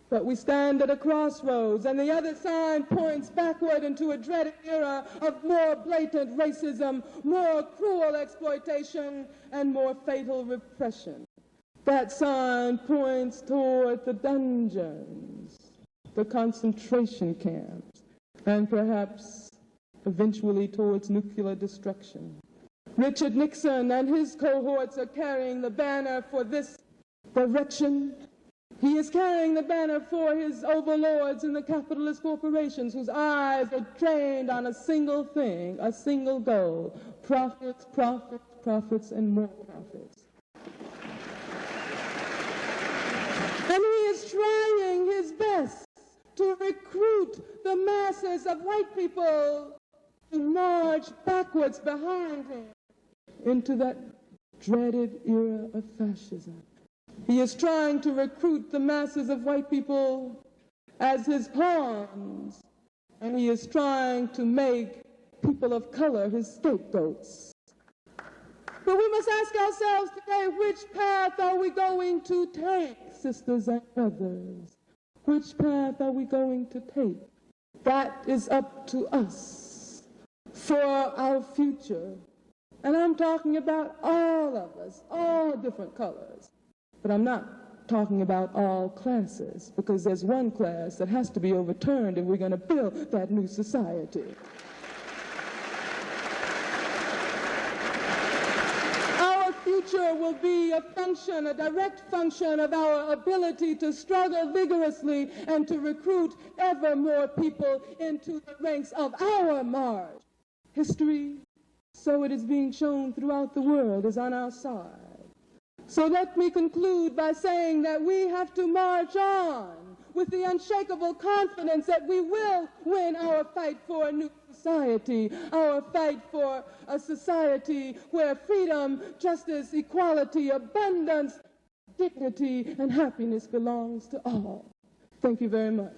But we stand at a crossroads, and the other sign points backward into a dreaded era of more blatant racism, more cruel exploitation, and more fatal repression. That sign points toward the dungeons, the concentration camps, and perhaps eventually towards nuclear destruction. Richard Nixon and his cohorts are carrying the banner for this direction. He is carrying the banner for his overlords in the capitalist corporations whose eyes are trained on a single thing, a single goal: profits, profits, profits, and more profits. And he is trying his best to recruit the masses of white people to march backwards behind him into that dreaded era of fascism. He is trying to recruit the masses of white people as his pawns, and he is trying to make people of color his scapegoats. But we must ask ourselves today, which path are we going to take, sisters and brothers? Which path are we going to take? That is up to us for our future. And I'm talking about all of us, all different colors. But I'm not talking about all classes, because there's one class that has to be overturned if we're going to build that new society. Our future will be a function, a direct function of our ability to struggle vigorously and to recruit ever more people into the ranks of our march. History, so it is being shown throughout the world, is on our side. So let me conclude by saying that we have to march on with the unshakable confidence that we will win our fight for a new society, our fight for a society where freedom, justice, equality, abundance, dignity, and happiness belongs to all. Thank you very much.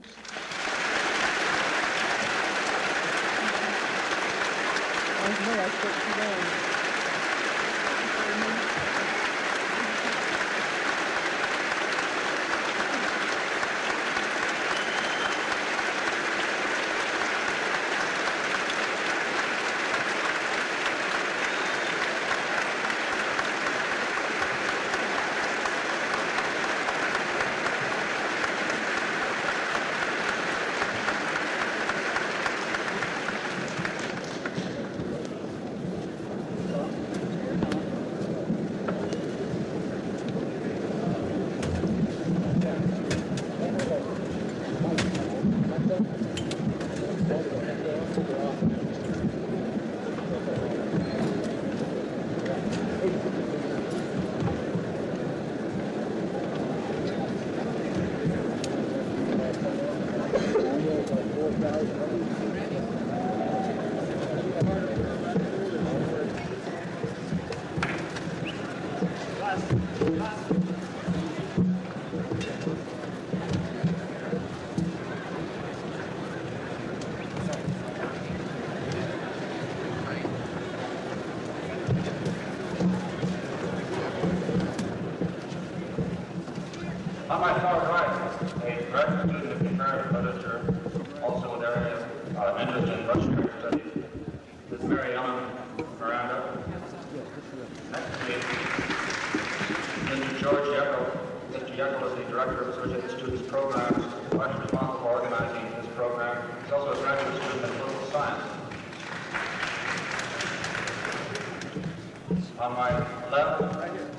On my far right, a graduate student of comparative literature, also with area interest in Russian studies, is Mary Ellen Miranda. Next to me, Mr. George Yeckel. Mr. Yeckel is the Director of Associated Students Programs, largely responsible for organizing this program. He's also a graduate student in political science. On my left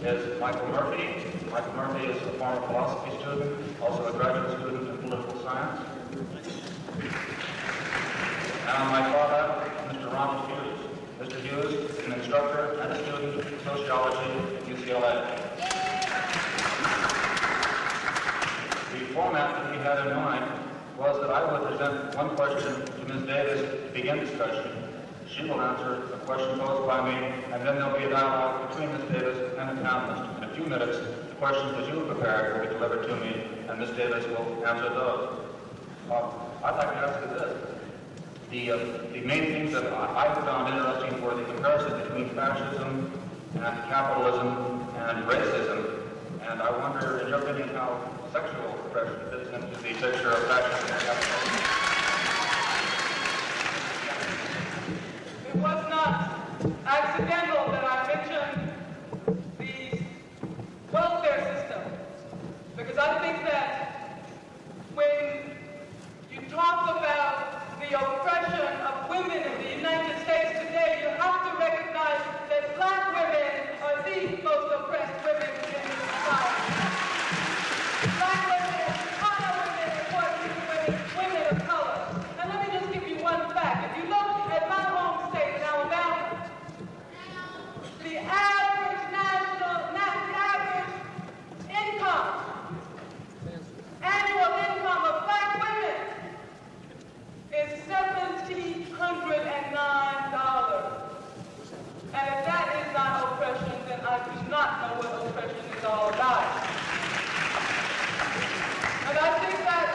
is Michael Murphy. Michael Murphy is a former philosophy student, also a graduate student in political science. And on my far left, Mr. Ronald Hughes. Mr. Hughes is an instructor and a student of sociology at UCLA. format that he had in mind was that I would present one question to Ms. Davis to begin discussion. She will answer a question posed by me, and then there'll be a dialogue between Ms. Davis and the panelists. In a few minutes, the questions that you have prepared will be delivered to me, and Ms. Davis will answer those. I'd like to ask you this. The main things that I found interesting were the comparison between fascism and capitalism and racism. And I wonder, in your opinion, how sexual repression fits into the picture of fascism and capitalism. It was not accidental that I mentioned the welfare system, because I think that when you talk about the oppression of women in the United States today, you have to recognize that black women are the most oppressed women in this society. Black women, China women, and Puerto Rican women, women of color. And let me just give you one fact. If you look at my home state in Alabama, the average income, annual income of black women is $1,709. And if that is not oppression, then I do not know what oppression is all about. And I think that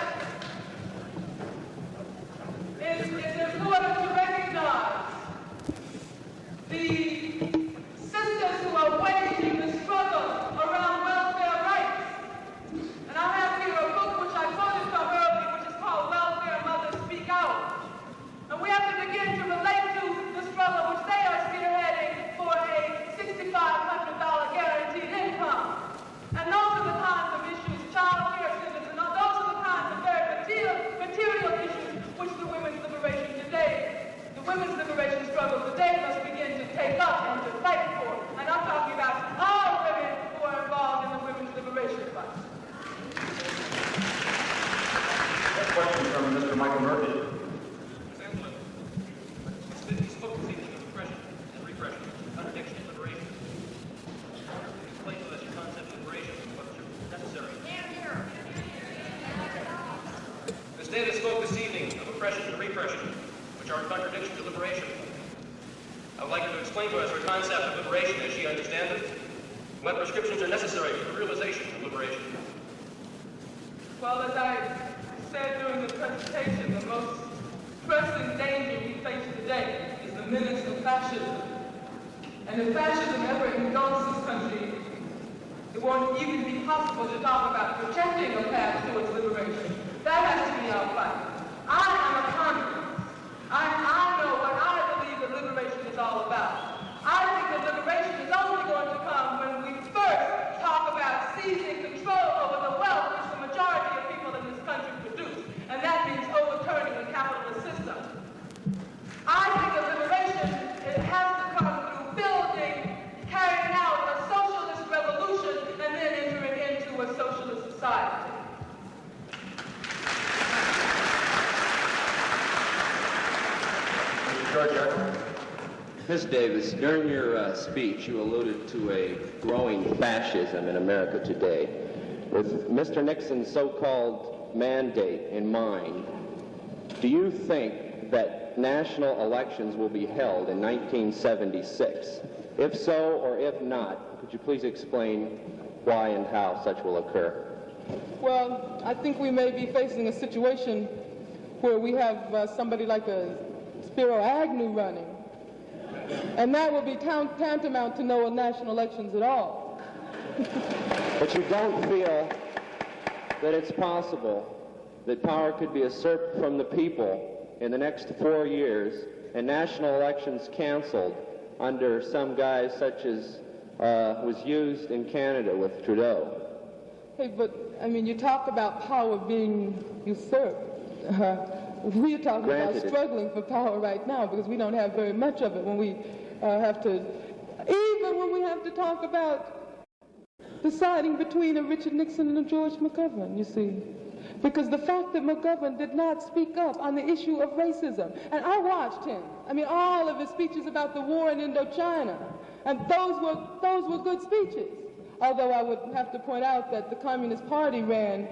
it's important to recognize the sisters who are waging the struggle around welfare rights. And I have here a book which I quoted from earlier, which is called Welfare Mothers Speak Out. And we have to begin to relate to the struggle which they are spearheading for a $6,500 guaranteed income. And those are the kinds of issues, child care systems, and those are the kinds of very material issues which the women's liberation struggle today must begin to take up and to fight for. And I'm talking about all women who are involved in the women's liberation fight. A question from Mr. Michael Murphy. Ms. Angela, you spoke this evening of oppression and repression, contradiction and liberation. Explain to us your concept of liberation and what's necessary. Ms. Davis spoke this evening of oppression and repression, which are in contradiction to liberation. I would like her to explain to us her concept of liberation as she understands it, and what prescriptions are necessary for the realization of liberation. Well, as I said during the presentation, the most pressing danger we face today is the menace of fascism. And if fascism ever engulfs this country, it won't even be possible to talk about projecting a path towards liberation. That has to be our fight. I am a communist. I know what I believe that liberation is all about. I think that liberation is only going to come when we first talk about seizing control over the wealth which the majority of people in this country produce. And that means overturning the capitalist system. I think that liberation, it has to come through building, carrying out a socialist revolution, and then entering into a socialist society. Ms. Davis, during your speech, you alluded to a growing fascism in America today. With Mr. Nixon's so-called mandate in mind, do you think that national elections will be held in 1976? If so, or if not, could you please explain why and how such will occur? Well, I think we may be facing a situation where we have somebody like a Spiro Agnew running, and that will be tantamount to no national elections at all. But you don't feel that it's possible that power could be usurped from the people in the next 4 years and national elections canceled under some guise such as was used in Canada with Trudeau? Hey, but, I mean, you talk about power being usurped. We're talking about struggling for power right now because we don't have very much of it when we have to, even when we have to talk about deciding between a Richard Nixon and a George McGovern, you see. Because the fact that McGovern did not speak up on the issue of racism, and I watched him, I mean, all of his speeches about the war in Indochina, and those were good speeches. Although I would have to point out that the Communist Party ran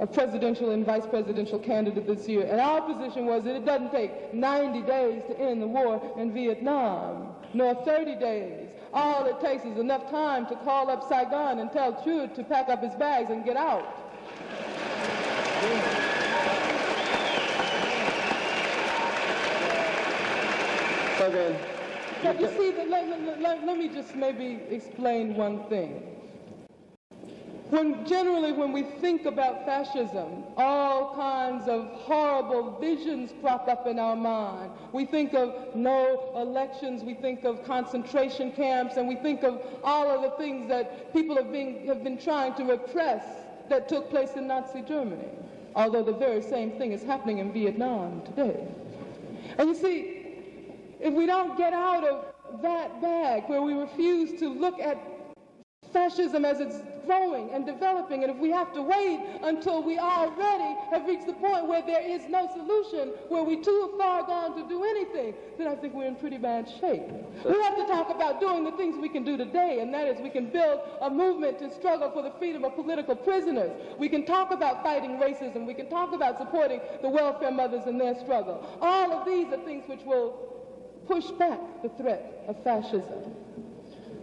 a presidential and vice presidential candidate this year. And our position was that it doesn't take 90 days to end the war in Vietnam, nor 30 days. All it takes is enough time to call up Saigon and tell Trude to pack up his bags and get out. So then, But you see, let me just maybe explain one thing. Generally, when we think about fascism, all kinds of horrible visions crop up in our mind. We think of no elections, we think of concentration camps, and we think of all of the things that people have been trying to repress that took place in Nazi Germany, although the very same thing is happening in Vietnam today. And you see, if we don't get out of that bag where we refuse to look at fascism as it's growing and developing, and if we have to wait until we already have reached the point where there is no solution, where we're too far gone to do anything, then I think we're in pretty bad shape. We have to talk about doing the things we can do today, and that is we can build a movement to struggle for the freedom of political prisoners. We can talk about fighting racism. We can talk about supporting the welfare mothers in their struggle. All of these are things which will push back the threat of fascism.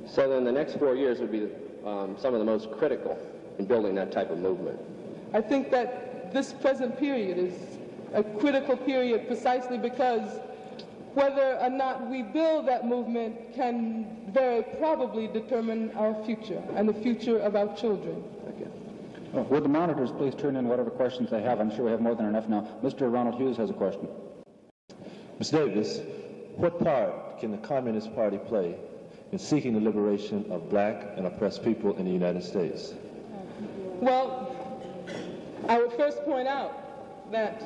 So then the next 4 years would be some of the most critical in building that type of movement. I think that this present period is a critical period precisely because whether or not we build that movement can very probably determine our future and the future of our children. Would the monitors please turn in whatever questions they have? I'm sure we have more than enough now. Mr. Ronald Hughes has a question. Ms. Davis, what part can the Communist Party play in seeking the liberation of black and oppressed people in the United States? Well, I would first point out that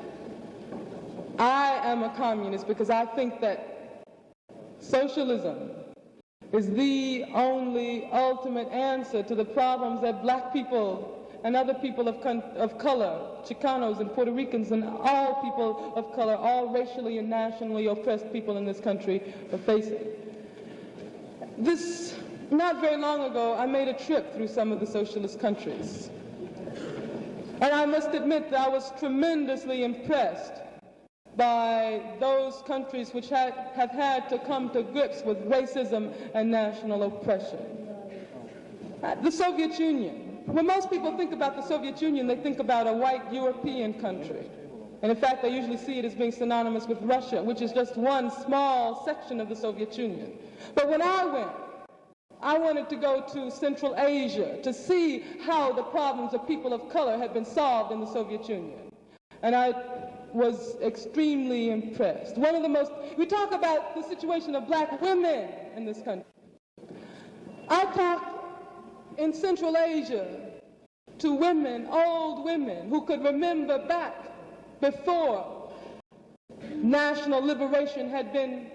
I am a communist because I think that socialism is the only ultimate answer to the problems that black people and other people of color, Chicanos and Puerto Ricans and all people of color, all racially and nationally oppressed people in this country are facing. Not very long ago, I made a trip through some of the socialist countries. And I must admit that I was tremendously impressed by those countries which have had to come to grips with racism and national oppression. The Soviet Union. When most people think about the Soviet Union, they think about a white European country. And in fact, they usually see it as being synonymous with Russia, which is just one small section of the Soviet Union. But when I wanted to go to Central Asia to see how the problems of people of color had been solved in the Soviet Union. And I was extremely impressed. We talk about the situation of black women in this country. I talked in Central Asia to women, old women, who could remember back before national liberation had been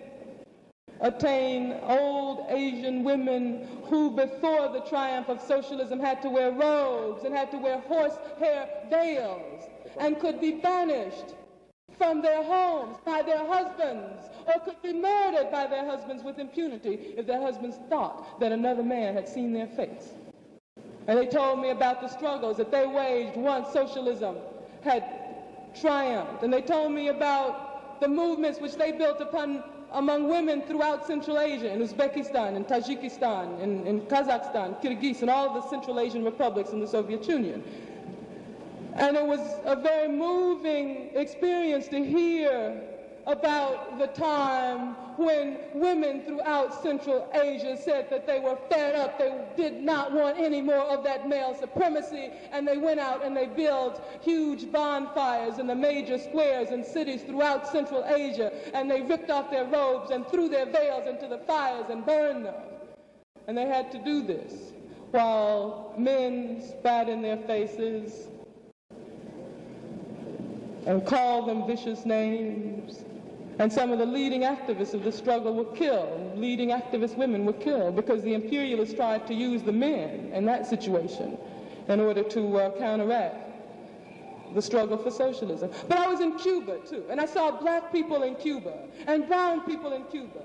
attained, old Asian women who before the triumph of socialism had to wear robes and had to wear horsehair veils and could be banished from their homes by their husbands or could be murdered by their husbands with impunity if their husbands thought that another man had seen their face. And they told me about the struggles that they waged once socialism had triumphed. And they told me about the movements which they built upon among women throughout Central Asia, in Uzbekistan, in Tajikistan, in Kazakhstan, Kyrgyz, and all of the Central Asian republics in the Soviet Union. And it was a very moving experience to hear about the time when women throughout Central Asia said that they were fed up, they did not want any more of that male supremacy, and they went out and they built huge bonfires in the major squares and cities throughout Central Asia, and they ripped off their robes and threw their veils into the fires and burned them. And they had to do this while men spat in their faces and called them vicious names. And some of the leading activists of the struggle were killed. Leading activist women were killed because the imperialists tried to use the men in that situation in order to counteract the struggle for socialism. But I was in Cuba, too, and I saw black people in Cuba and brown people in Cuba.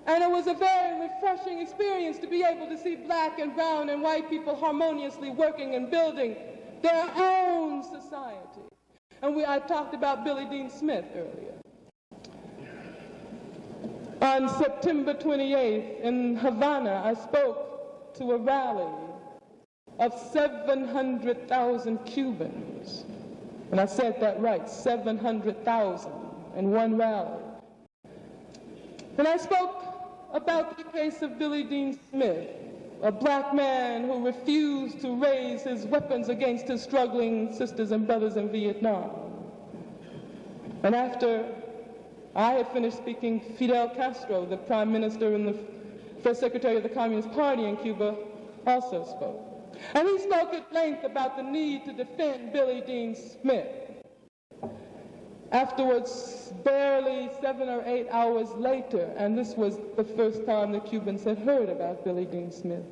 And it was a very refreshing experience to be able to see black and brown and white people harmoniously working and building their own society. And I talked about Billy Dean Smith earlier. On September 28th in Havana, I spoke to a rally of 700,000 Cubans. And I said that right, 700,000 in one rally. And I spoke about the case of Billy Dean Smith, a black man who refused to raise his weapons against his struggling sisters and brothers in Vietnam. And after I had finished speaking, Fidel Castro, the prime minister and the first secretary of the Communist Party in Cuba, also spoke. And he spoke at length about the need to defend Billy Dean Smith. Afterwards, barely 7 or 8 hours later, and this was the first time the Cubans had heard about Billy Dean Smith,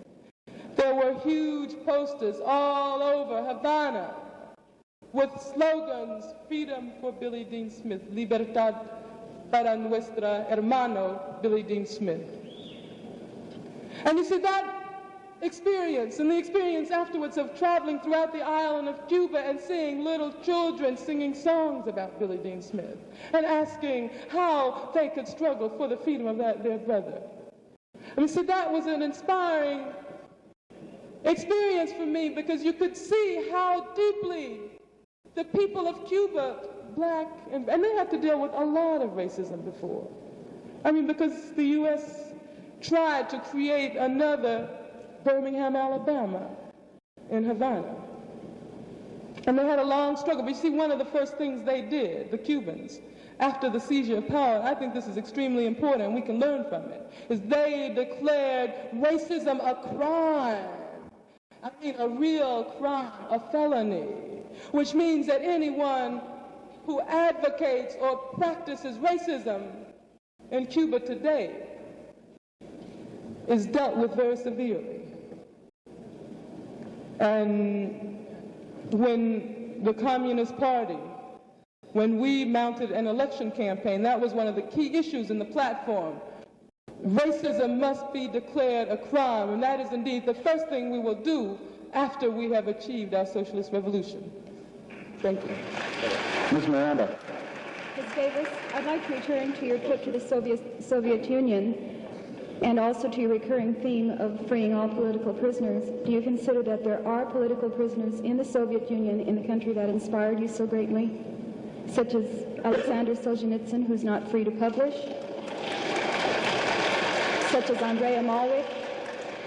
there were huge posters all over Havana with slogans, freedom for Billy Dean Smith, libertad para nuestro hermano Billy Dean Smith. And you see, that experience and the experience afterwards of traveling throughout the island of Cuba and seeing little children singing songs about Billy Dean Smith and asking how they could struggle for the freedom of their brother. I mean, see, that was an inspiring experience for me, because you could see how deeply the people of Cuba, black, and they had to deal with a lot of racism before. I mean, because the U.S. tried to create another Birmingham, Alabama, in Havana. And they had a long struggle. But you see, one of the first things they did, the Cubans, after the seizure of power, and I think this is extremely important and we can learn from it, is they declared racism a crime. I mean, a real crime, a felony, which means that anyone who advocates or practices racism in Cuba today is dealt with very severely. And when the Communist Party, when we mounted an election campaign, that was one of the key issues in the platform. Racism must be declared a crime, and that is indeed the first thing we will do after we have achieved our socialist revolution. Thank you. Ms. Miranda. Ms. Davis, I'd like to return to your trip to the Soviet Union and also to your recurring theme of freeing all political prisoners. Do you consider that there are political prisoners in the Soviet Union, in the country that inspired you so greatly, such as Alexander Solzhenitsyn, who's not free to publish, such as Andrea Malrich,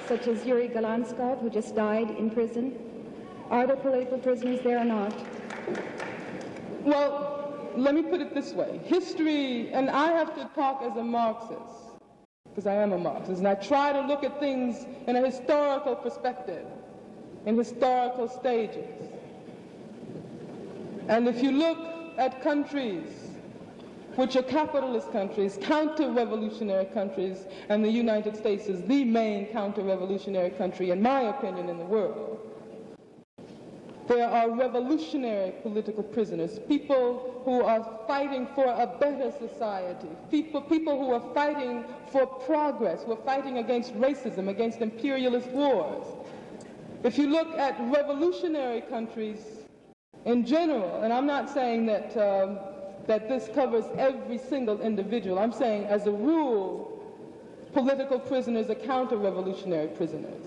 such as Yuri Galanskov, who just died in prison? Are there political prisoners there or not? Well, let me put it this way. History, and I have to talk as a Marxist, because I am a Marxist, and I try to look at things in a historical perspective, in historical stages. And if you look at countries which are capitalist countries, counter-revolutionary countries, and the United States is the main counter-revolutionary country, in my opinion, in the world, there are revolutionary political prisoners, people who are fighting for a better society, people who are fighting for progress, who are fighting against racism, against imperialist wars. If you look at revolutionary countries in general, and I'm not saying that that this covers every single individual, I'm saying as a rule, political prisoners are counter-revolutionary prisoners.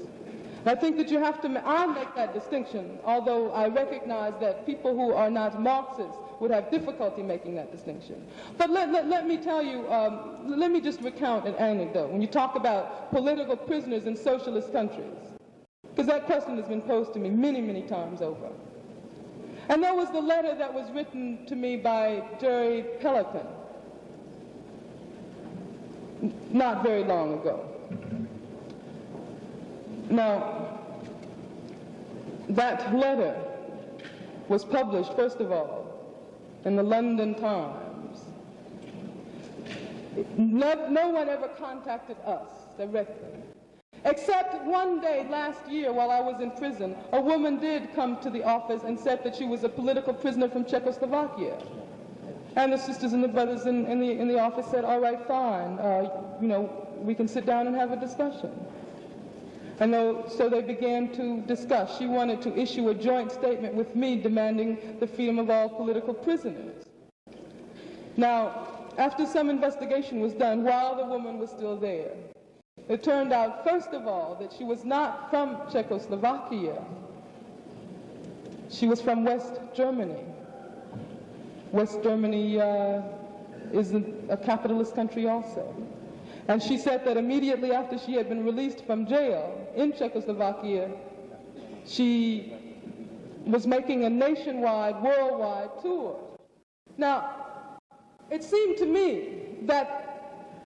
I think that you have to, I make that distinction, although I recognize that people who are not Marxists would have difficulty making that distinction. But let me tell you, let me just recount an anecdote. When you talk about political prisoners in socialist countries, because that question has been posed to me many, many times over. And that was the letter that was written to me by Jerry Pelican not very long ago. Now, that letter was published, first of all, in the London Times. No one ever contacted us directly. Except one day last year while I was in prison, a woman did come to the office and said that she was a political prisoner from Czechoslovakia. And the sisters and the brothers in the office said, all right, fine, you know, we can sit down and have a discussion. And so they began to discuss. She wanted to issue a joint statement with me demanding the freedom of all political prisoners. Now, after some investigation was done while the woman was still there, it turned out, first of all, that she was not from Czechoslovakia. She was from West Germany. West Germany is a capitalist country also. And she said that immediately after she had been released from jail in Czechoslovakia, she was making a nationwide, worldwide tour. Now, it seemed to me that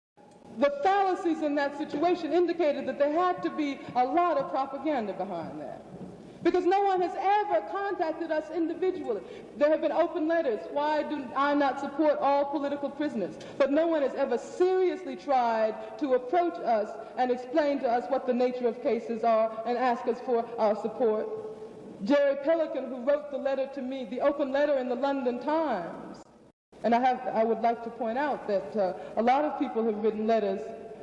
the fallacies in that situation indicated that there had to be a lot of propaganda behind that. Because no one has ever contacted us individually. There have been open letters, why do I not support all political prisoners? But no one has ever seriously tried to approach us and explain to us what the nature of cases are and ask us for our support. Jerry Pelican, who wrote the letter to me, the open letter in the London Times, and I would like to point out that a lot of people have written letters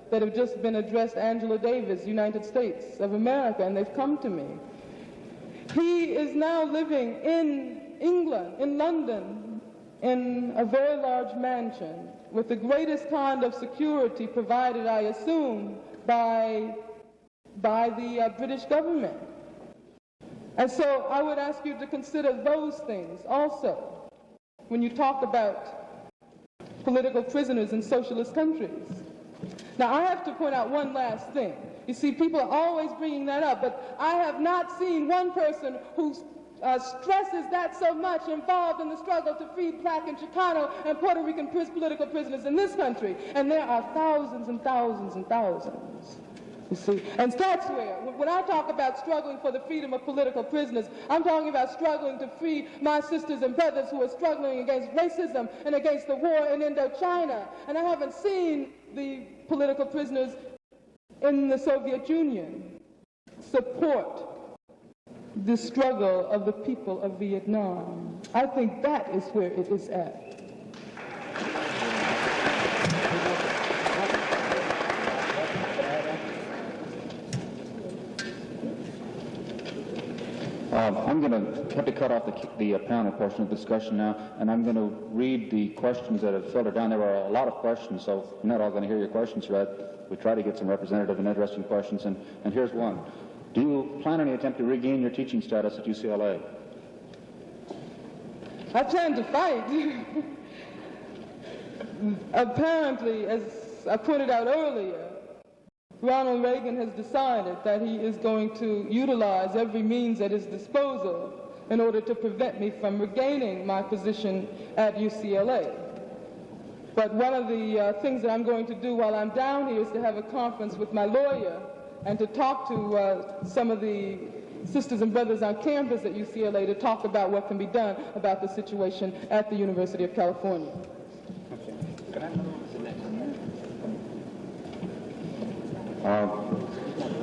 that have just been addressed Angela Davis, United States of America, and they've come to me. He is now living in England, in London, in a very large mansion with the greatest kind of security provided, I assume, by the British government. And so I would ask you to consider those things also when you talk about political prisoners in socialist countries. Now, I have to point out one last thing. You see, people are always bringing that up, but I have not seen one person who stresses that so much involved in the struggle to free Black and Chicano and Puerto Rican political prisoners in this country. And there are thousands and thousands and thousands. You see, and that's where, when I talk about struggling for the freedom of political prisoners, I'm talking about struggling to free my sisters and brothers who are struggling against racism and against the war in Indochina. And I haven't seen the political prisoners in the Soviet Union support the struggle of the people of Vietnam. I think that is where it is at. I'm going to have to cut off the panel portion of the discussion now, and I'm going to read the questions that have filtered down. There were a lot of questions, so you're not all going to hear your questions read. We try to get some representative and interesting questions, and here's one. Do you plan any attempt to regain your teaching status at UCLA? I plan to fight. Apparently, as I pointed out earlier, Ronald Reagan has decided that he is going to utilize every means at his disposal in order to prevent me from regaining my position at UCLA. But one of the things that I'm going to do while I'm down here is to have a conference with my lawyer and to talk to some of the sisters and brothers on campus at UCLA to talk about what can be done about the situation at the University of California.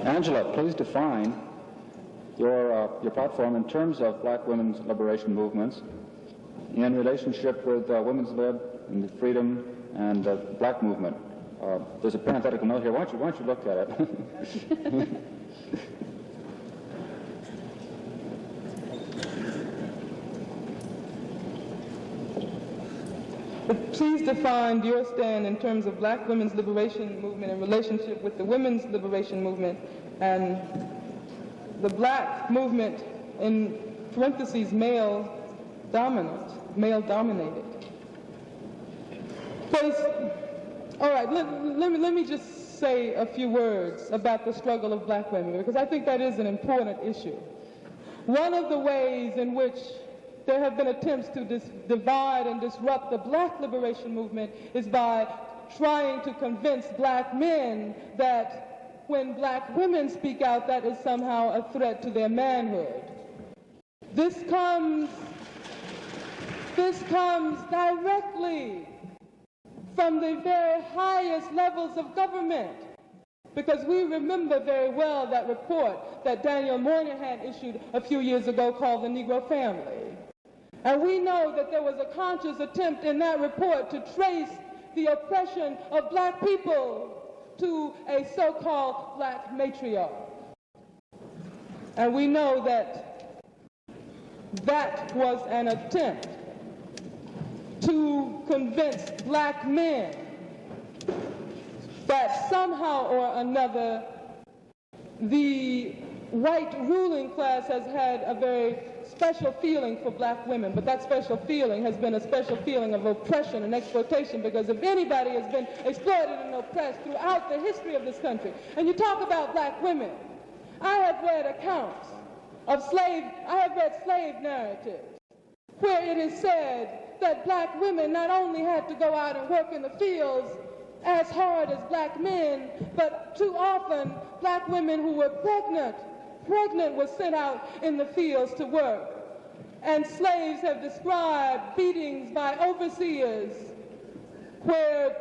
Angela, please define your platform in terms of Black women's liberation movements in relationship with women's lib and the freedom and the Black movement. There's a parenthetical note here. Why don't you look at it? Please define your stand in terms of Black women's liberation movement in relationship with the women's liberation movement and the Black movement in parentheses male dominated. Please, all right, let me just say a few words about the struggle of Black women, because I think that is an important issue. One of the ways in which there have been attempts to divide and disrupt the Black liberation movement is by trying to convince Black men that when Black women speak out, that is somehow a threat to their manhood. This comes directly from the very highest levels of government, because we remember very well that report that Daniel Moynihan issued a few years ago called The Negro Family. And we know that there was a conscious attempt in that report to trace the oppression of Black people to a so-called Black matriarch. And we know that that was an attempt to convince black men that somehow or another the white ruling class has had a very special feeling for black women, but that special feeling has been a special feeling of oppression and exploitation, because if anybody has been exploited and oppressed throughout the history of this country, and you talk about black women, I have read accounts of slave narratives where it is said that black women not only had to go out and work in the fields as hard as black men, but too often black women who were pregnant were sent out in the fields to work. And slaves have described beatings by overseers where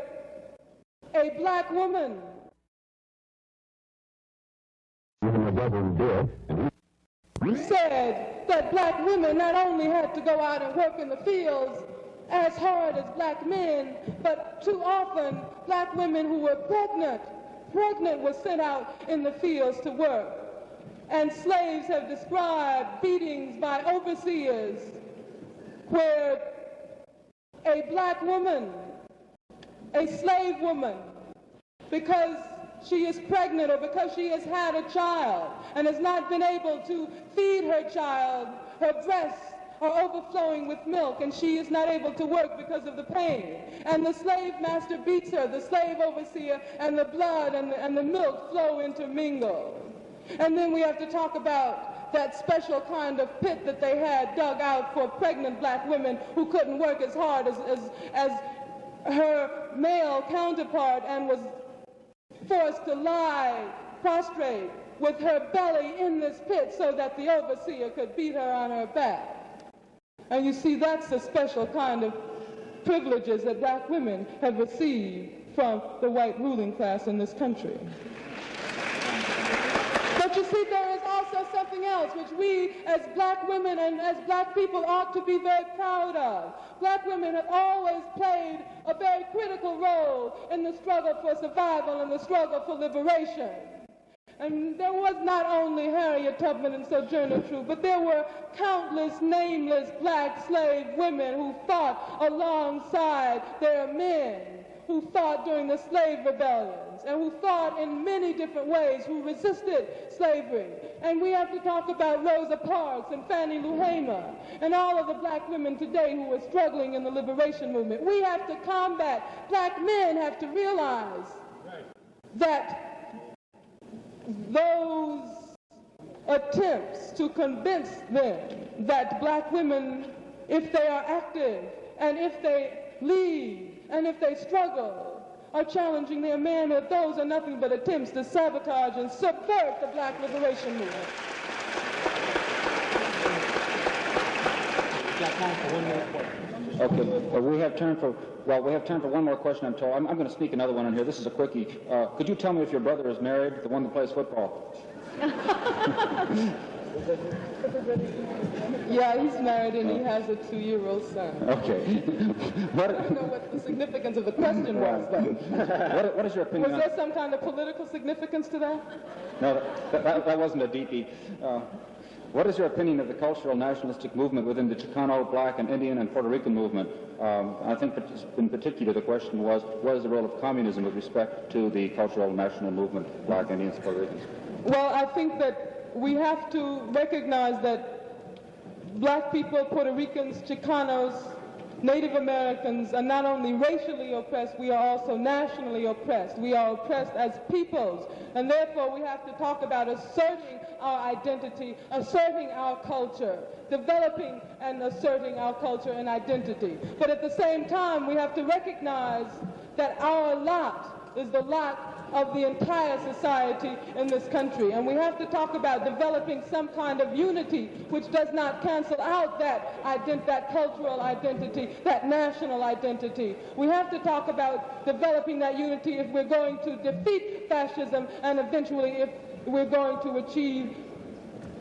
a black woman said that black women not only had to go out and work in the fields as hard as black men, but too often black women who were pregnant were sent out in the fields to work. And slaves have described beatings by overseers where a black woman, a slave woman, because she is pregnant or because she has had a child and has not been able to feed her child, her breasts are overflowing with milk and she is not able to work because of the pain. And the slave master beats her, the slave overseer, and the blood and the milk flow intermingle. And then we have to talk about that special kind of pit that they had dug out for pregnant black women who couldn't work as hard as her male counterpart and was forced to lie prostrate with her belly in this pit so that the overseer could beat her on her back. And you see, that's the special kind of privileges that black women have received from the white ruling class in this country. But you see, there is also something else which we as black women and as black people ought to be very proud of. Black women have always played a very critical role in the struggle for survival and the struggle for liberation. And there was not only Harriet Tubman and Sojourner Truth, but there were countless nameless black slave women who fought alongside their men, who fought during the slave rebellions, and who fought in many different ways, who resisted slavery. And we have to talk about Rosa Parks and Fannie Lou Hamer and all of the black women today who are struggling in the liberation movement. We have to combat. Black men have to realize that those attempts to convince them that black women, if they are active and if they lead and if they struggle, are challenging their manhood, those are nothing but attempts to sabotage and subvert the black liberation movement. We've got time for one more question. Okay, we have time for one more question, I'm told. I'm going to sneak another one in here. This is a quickie. Could you tell me if your brother is married, the one that plays football? Yeah, he's married and he has a 2-year-old son. Okay. I don't know what the significance of the question was, though. What is your opinion? Was there some kind of political significance to that? No, that wasn't a deepie. What is your opinion of the cultural nationalistic movement within the Chicano, Black, and Indian and Puerto Rican movement? I think in particular the question was, what is the role of communism with respect to the cultural national movement, Black, Indians, Puerto Ricans? Well, I think that we have to recognize that black people, Puerto Ricans, Chicanos, Native Americans are not only racially oppressed, we are also nationally oppressed. We are oppressed as peoples, and therefore we have to talk about asserting our identity, asserting our culture, developing and asserting our culture and identity. But at the same time, we have to recognize that our lot is the lot of the entire society in this country. And we have to talk about developing some kind of unity which does not cancel out that cultural identity, that national identity. We have to talk about developing that unity if we're going to defeat fascism and eventually if we're going to achieve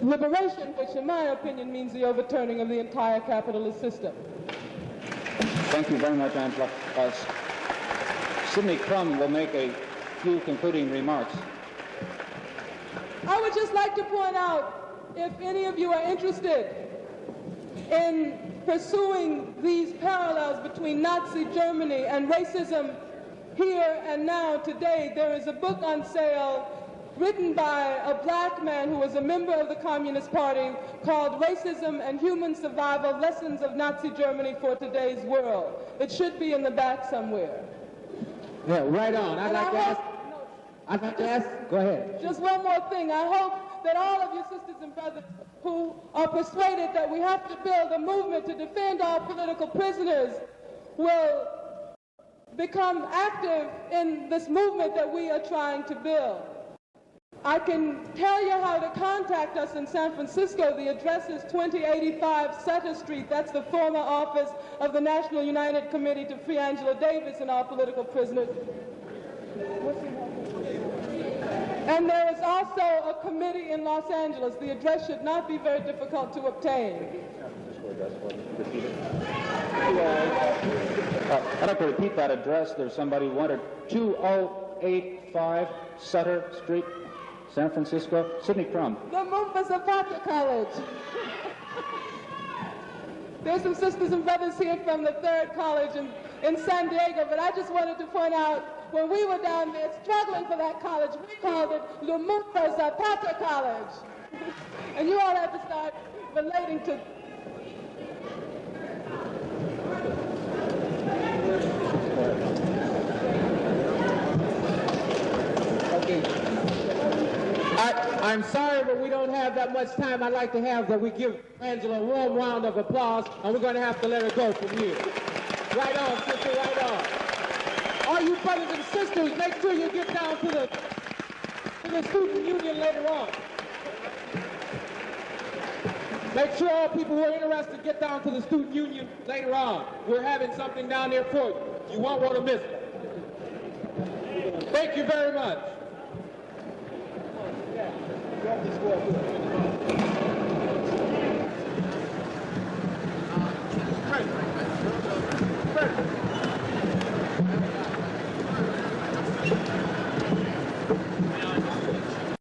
liberation, which in my opinion means the overturning of the entire capitalist system. Thank you very much, Angela. Sidney Crum will make a few concluding remarks. I would just like to point out if any of you are interested in pursuing these parallels between Nazi Germany and racism here and now today, there is a book on sale written by a black man who was a member of the Communist Party called Racism and Human Survival: Lessons of Nazi Germany for Today's World. It should be in the back somewhere. Yeah, right on. I'd like to ask, go ahead. Just one more thing. I hope that all of you sisters and brothers who are persuaded that we have to build a movement to defend our political prisoners will become active in this movement that we are trying to build. I can tell you how to contact us in San Francisco. The address is 2085 Sutter Street. That's the former office of the National United Committee to Free Angela Davis and our political prisoners. And there is also a committee in Los Angeles. The address should not be very difficult to obtain. I'd like to repeat that address. There's somebody who wanted 2085 Sutter Street, San Francisco. Sidney Crum. The Memphis Zapata College. There's some sisters and brothers here from the Third College in San Diego, but I just wanted to point out, when we were down there struggling for that college, we called it the Memphis Zapata College. And you all have to start relating to... I'm sorry, but we don't have that much time. I'd like to have that we give Angela a warm round of applause, and we're going to have to let her go from here. Right on, sister, right on. All you brothers and sisters, make sure you get down to the student union later on. Make sure all people who are interested get down to the student union later on. We're having something down there for you. You won't want to miss it. Thank you very much. Right.